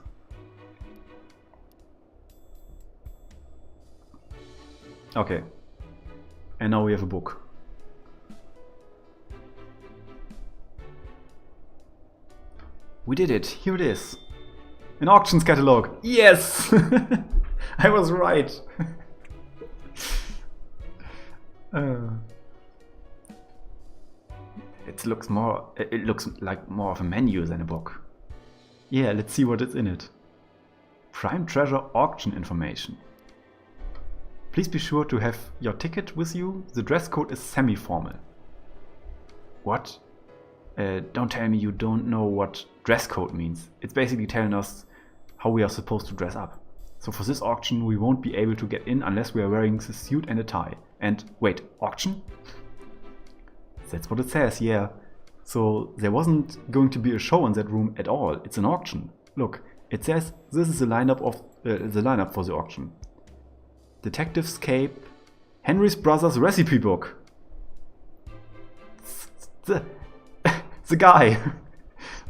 Okay. And now we have a book. We did it. Here it is. An auctions catalog. Yes! I was right. It looks like more of a menu than a book. Yeah, let's see what is in it. Prime Treasure auction information. Please be sure to have your ticket with you. The dress code is semi-formal. What? Don't tell me you don't know what dress code means. It's basically telling us how we are supposed to dress up. So for this auction we won't be able to get in unless we are wearing the suit and a tie. And wait, auction? That's what it says, yeah. So there wasn't going to be a show in that room at all. It's an auction. Look, it says this is the lineup for the auction. Detective's Cape, Henry's Brothers recipe book. The guy,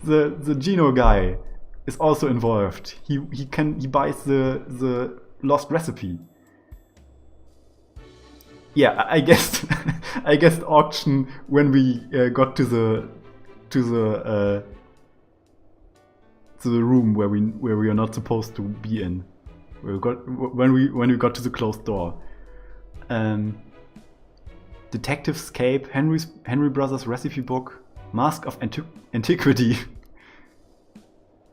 the Gino guy, is also involved. He buys the lost recipe. Yeah, I guessed I guessed auction when we got to the room where we are not supposed to be in. When we got to the closed door. Detective's Cape, Henry Brothers recipe book, Mask of Antiquity.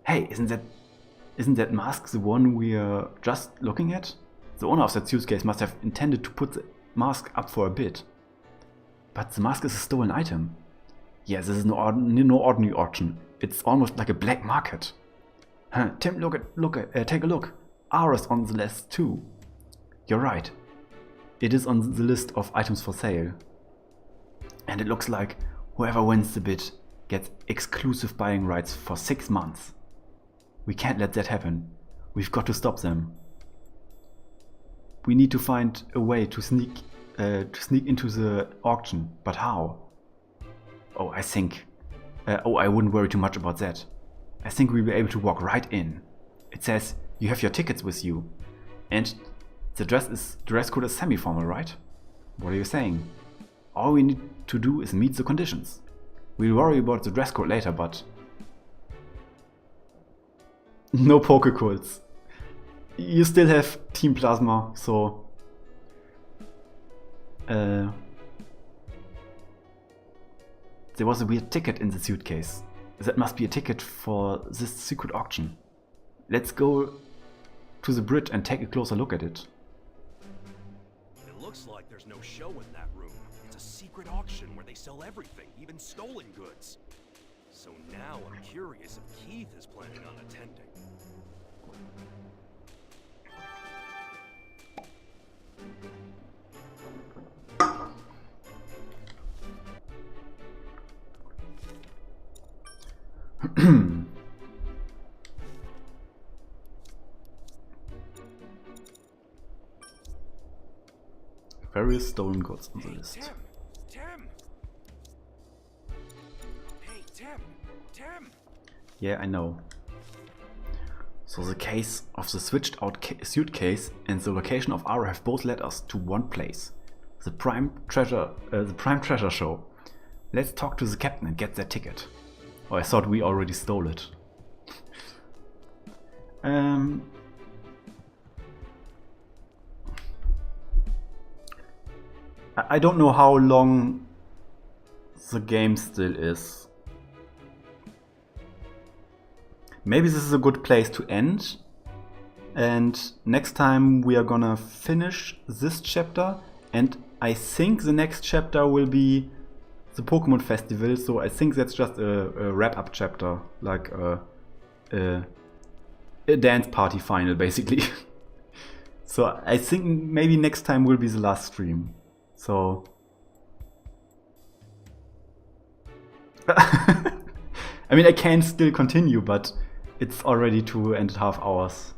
Hey, isn't that mask the one we are just looking at? The owner of that suitcase must have intended to put the mask up for a bid. But the mask is a stolen item. Yeah, this is no ordinary auction. It's almost like a black market. Huh, Tim, take a look. Ours on the list too. You're right. It is on the list of items for sale. And it looks like whoever wins the bid gets exclusive buying rights for 6 months. We can't let that happen. We've got to stop them. We need to find a way to sneak into the auction. But how? Oh, I wouldn't worry too much about that. I think we'll be able to walk right in. It says you have your tickets with you. And the dress code is semi-formal, right? What are you saying? All we need to do is meet the conditions. We'll worry about the dress code later, but... No Pokecults. You still have Team Plasma, so... There was a weird ticket in the suitcase. That must be a ticket for this secret auction. Let's go to the bridge and take a closer look at it. It looks like there's no show in that room. It's a secret auction where they sell everything, even stolen goods. So now I'm curious if Keith is planning on attending. Various stolen goods on the list. Tim! Hey, Tim! Yeah, I know. So the case of the switched out suitcase and the location of Ara have both led us to one place. The Prime Treasure Show. Let's talk to the captain and get that ticket. Oh, I thought we already stole it. I don't know how long the game still is. Maybe this is a good place to end. And next time we are gonna finish this chapter. And I think the next chapter will be the Pokemon Festival. So I think that's just a wrap-up chapter. Like a dance party final, basically. So I think maybe next time will be the last stream. So... I mean, I can still continue, but it's already 2.5 hours.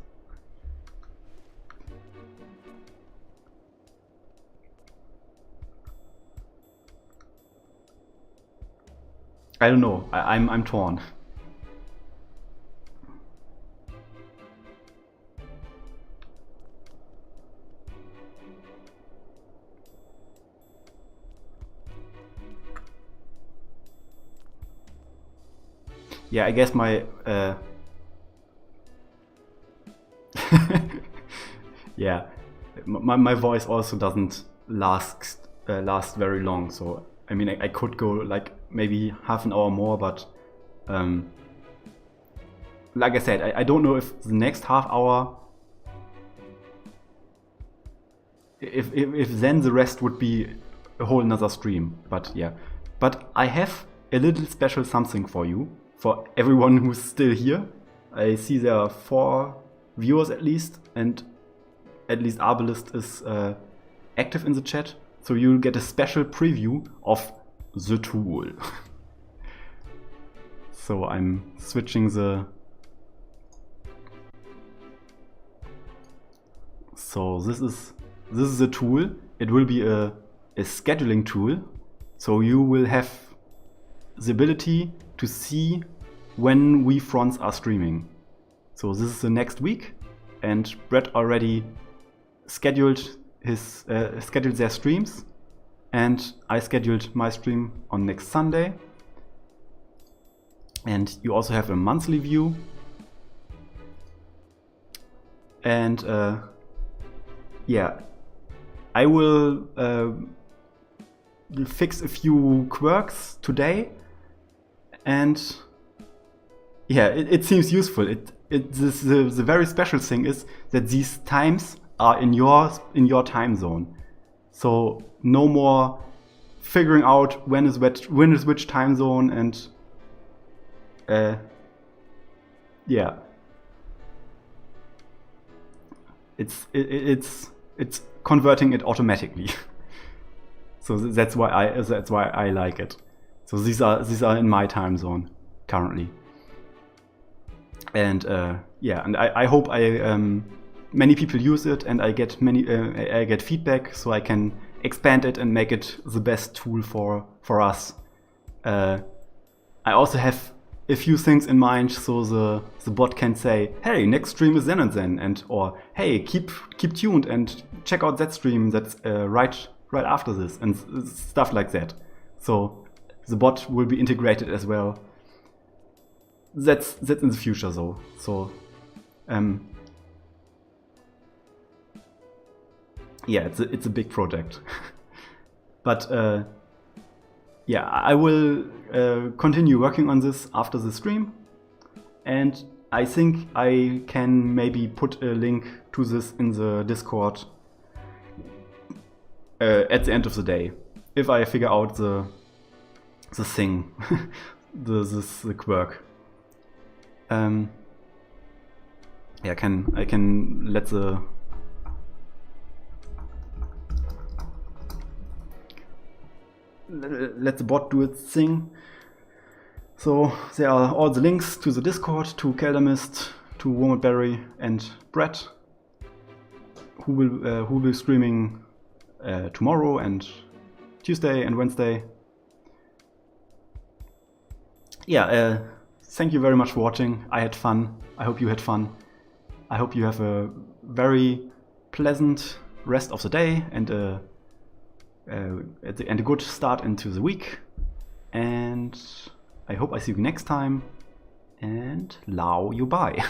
I don't know. I'm torn. yeah, I guess my yeah, my voice also doesn't last very long. So I mean, I could go like maybe half an hour more, but like I said, I don't know if the next half hour, if then the rest would be a whole nother stream. But yeah, but I have a little special something for you, for everyone who's still here. I see there are 4 viewers at least, and at least Arbelist is active in the chat, so you'll get a special preview of the tool. So I'm switching the... So this is the tool. It will be a scheduling tool, so you will have the ability to see when we fronts are streaming. So this is the next week, and Brett already scheduled their streams, and I scheduled my stream on next Sunday. And you also have a monthly view, and yeah, I will fix a few quirks today, and yeah, it seems useful. The very special thing is that these times are in your time zone, so no more figuring out when is which time zone, and yeah, it's converting it automatically. So that's why I like it. So these are in my time zone currently. And yeah, and I hope many people use it, and I get feedback, so I can expand it and make it the best tool for us. I also have a few things in mind, so the bot can say, hey, next stream is then and then, and or hey, keep tuned and check out that stream that's right after this, and stuff like that. So the bot will be integrated as well. That's in the future though. So yeah, it's a big project. But yeah, I will continue working on this after the stream, and I think I can maybe put a link to this in the Discord at the end of the day, if I figure out the thing, the quirk. Yeah, I can let the bot do its thing. So there are all the links to the Discord, to Keldermist, to Womadberry, and Brett, who will be streaming tomorrow and Tuesday and Wednesday. Yeah, thank you very much for watching. I had fun. I hope you had fun. I hope you have a very pleasant rest of the day and a good start into the week. And I hope I see you next time. And Lao you bye.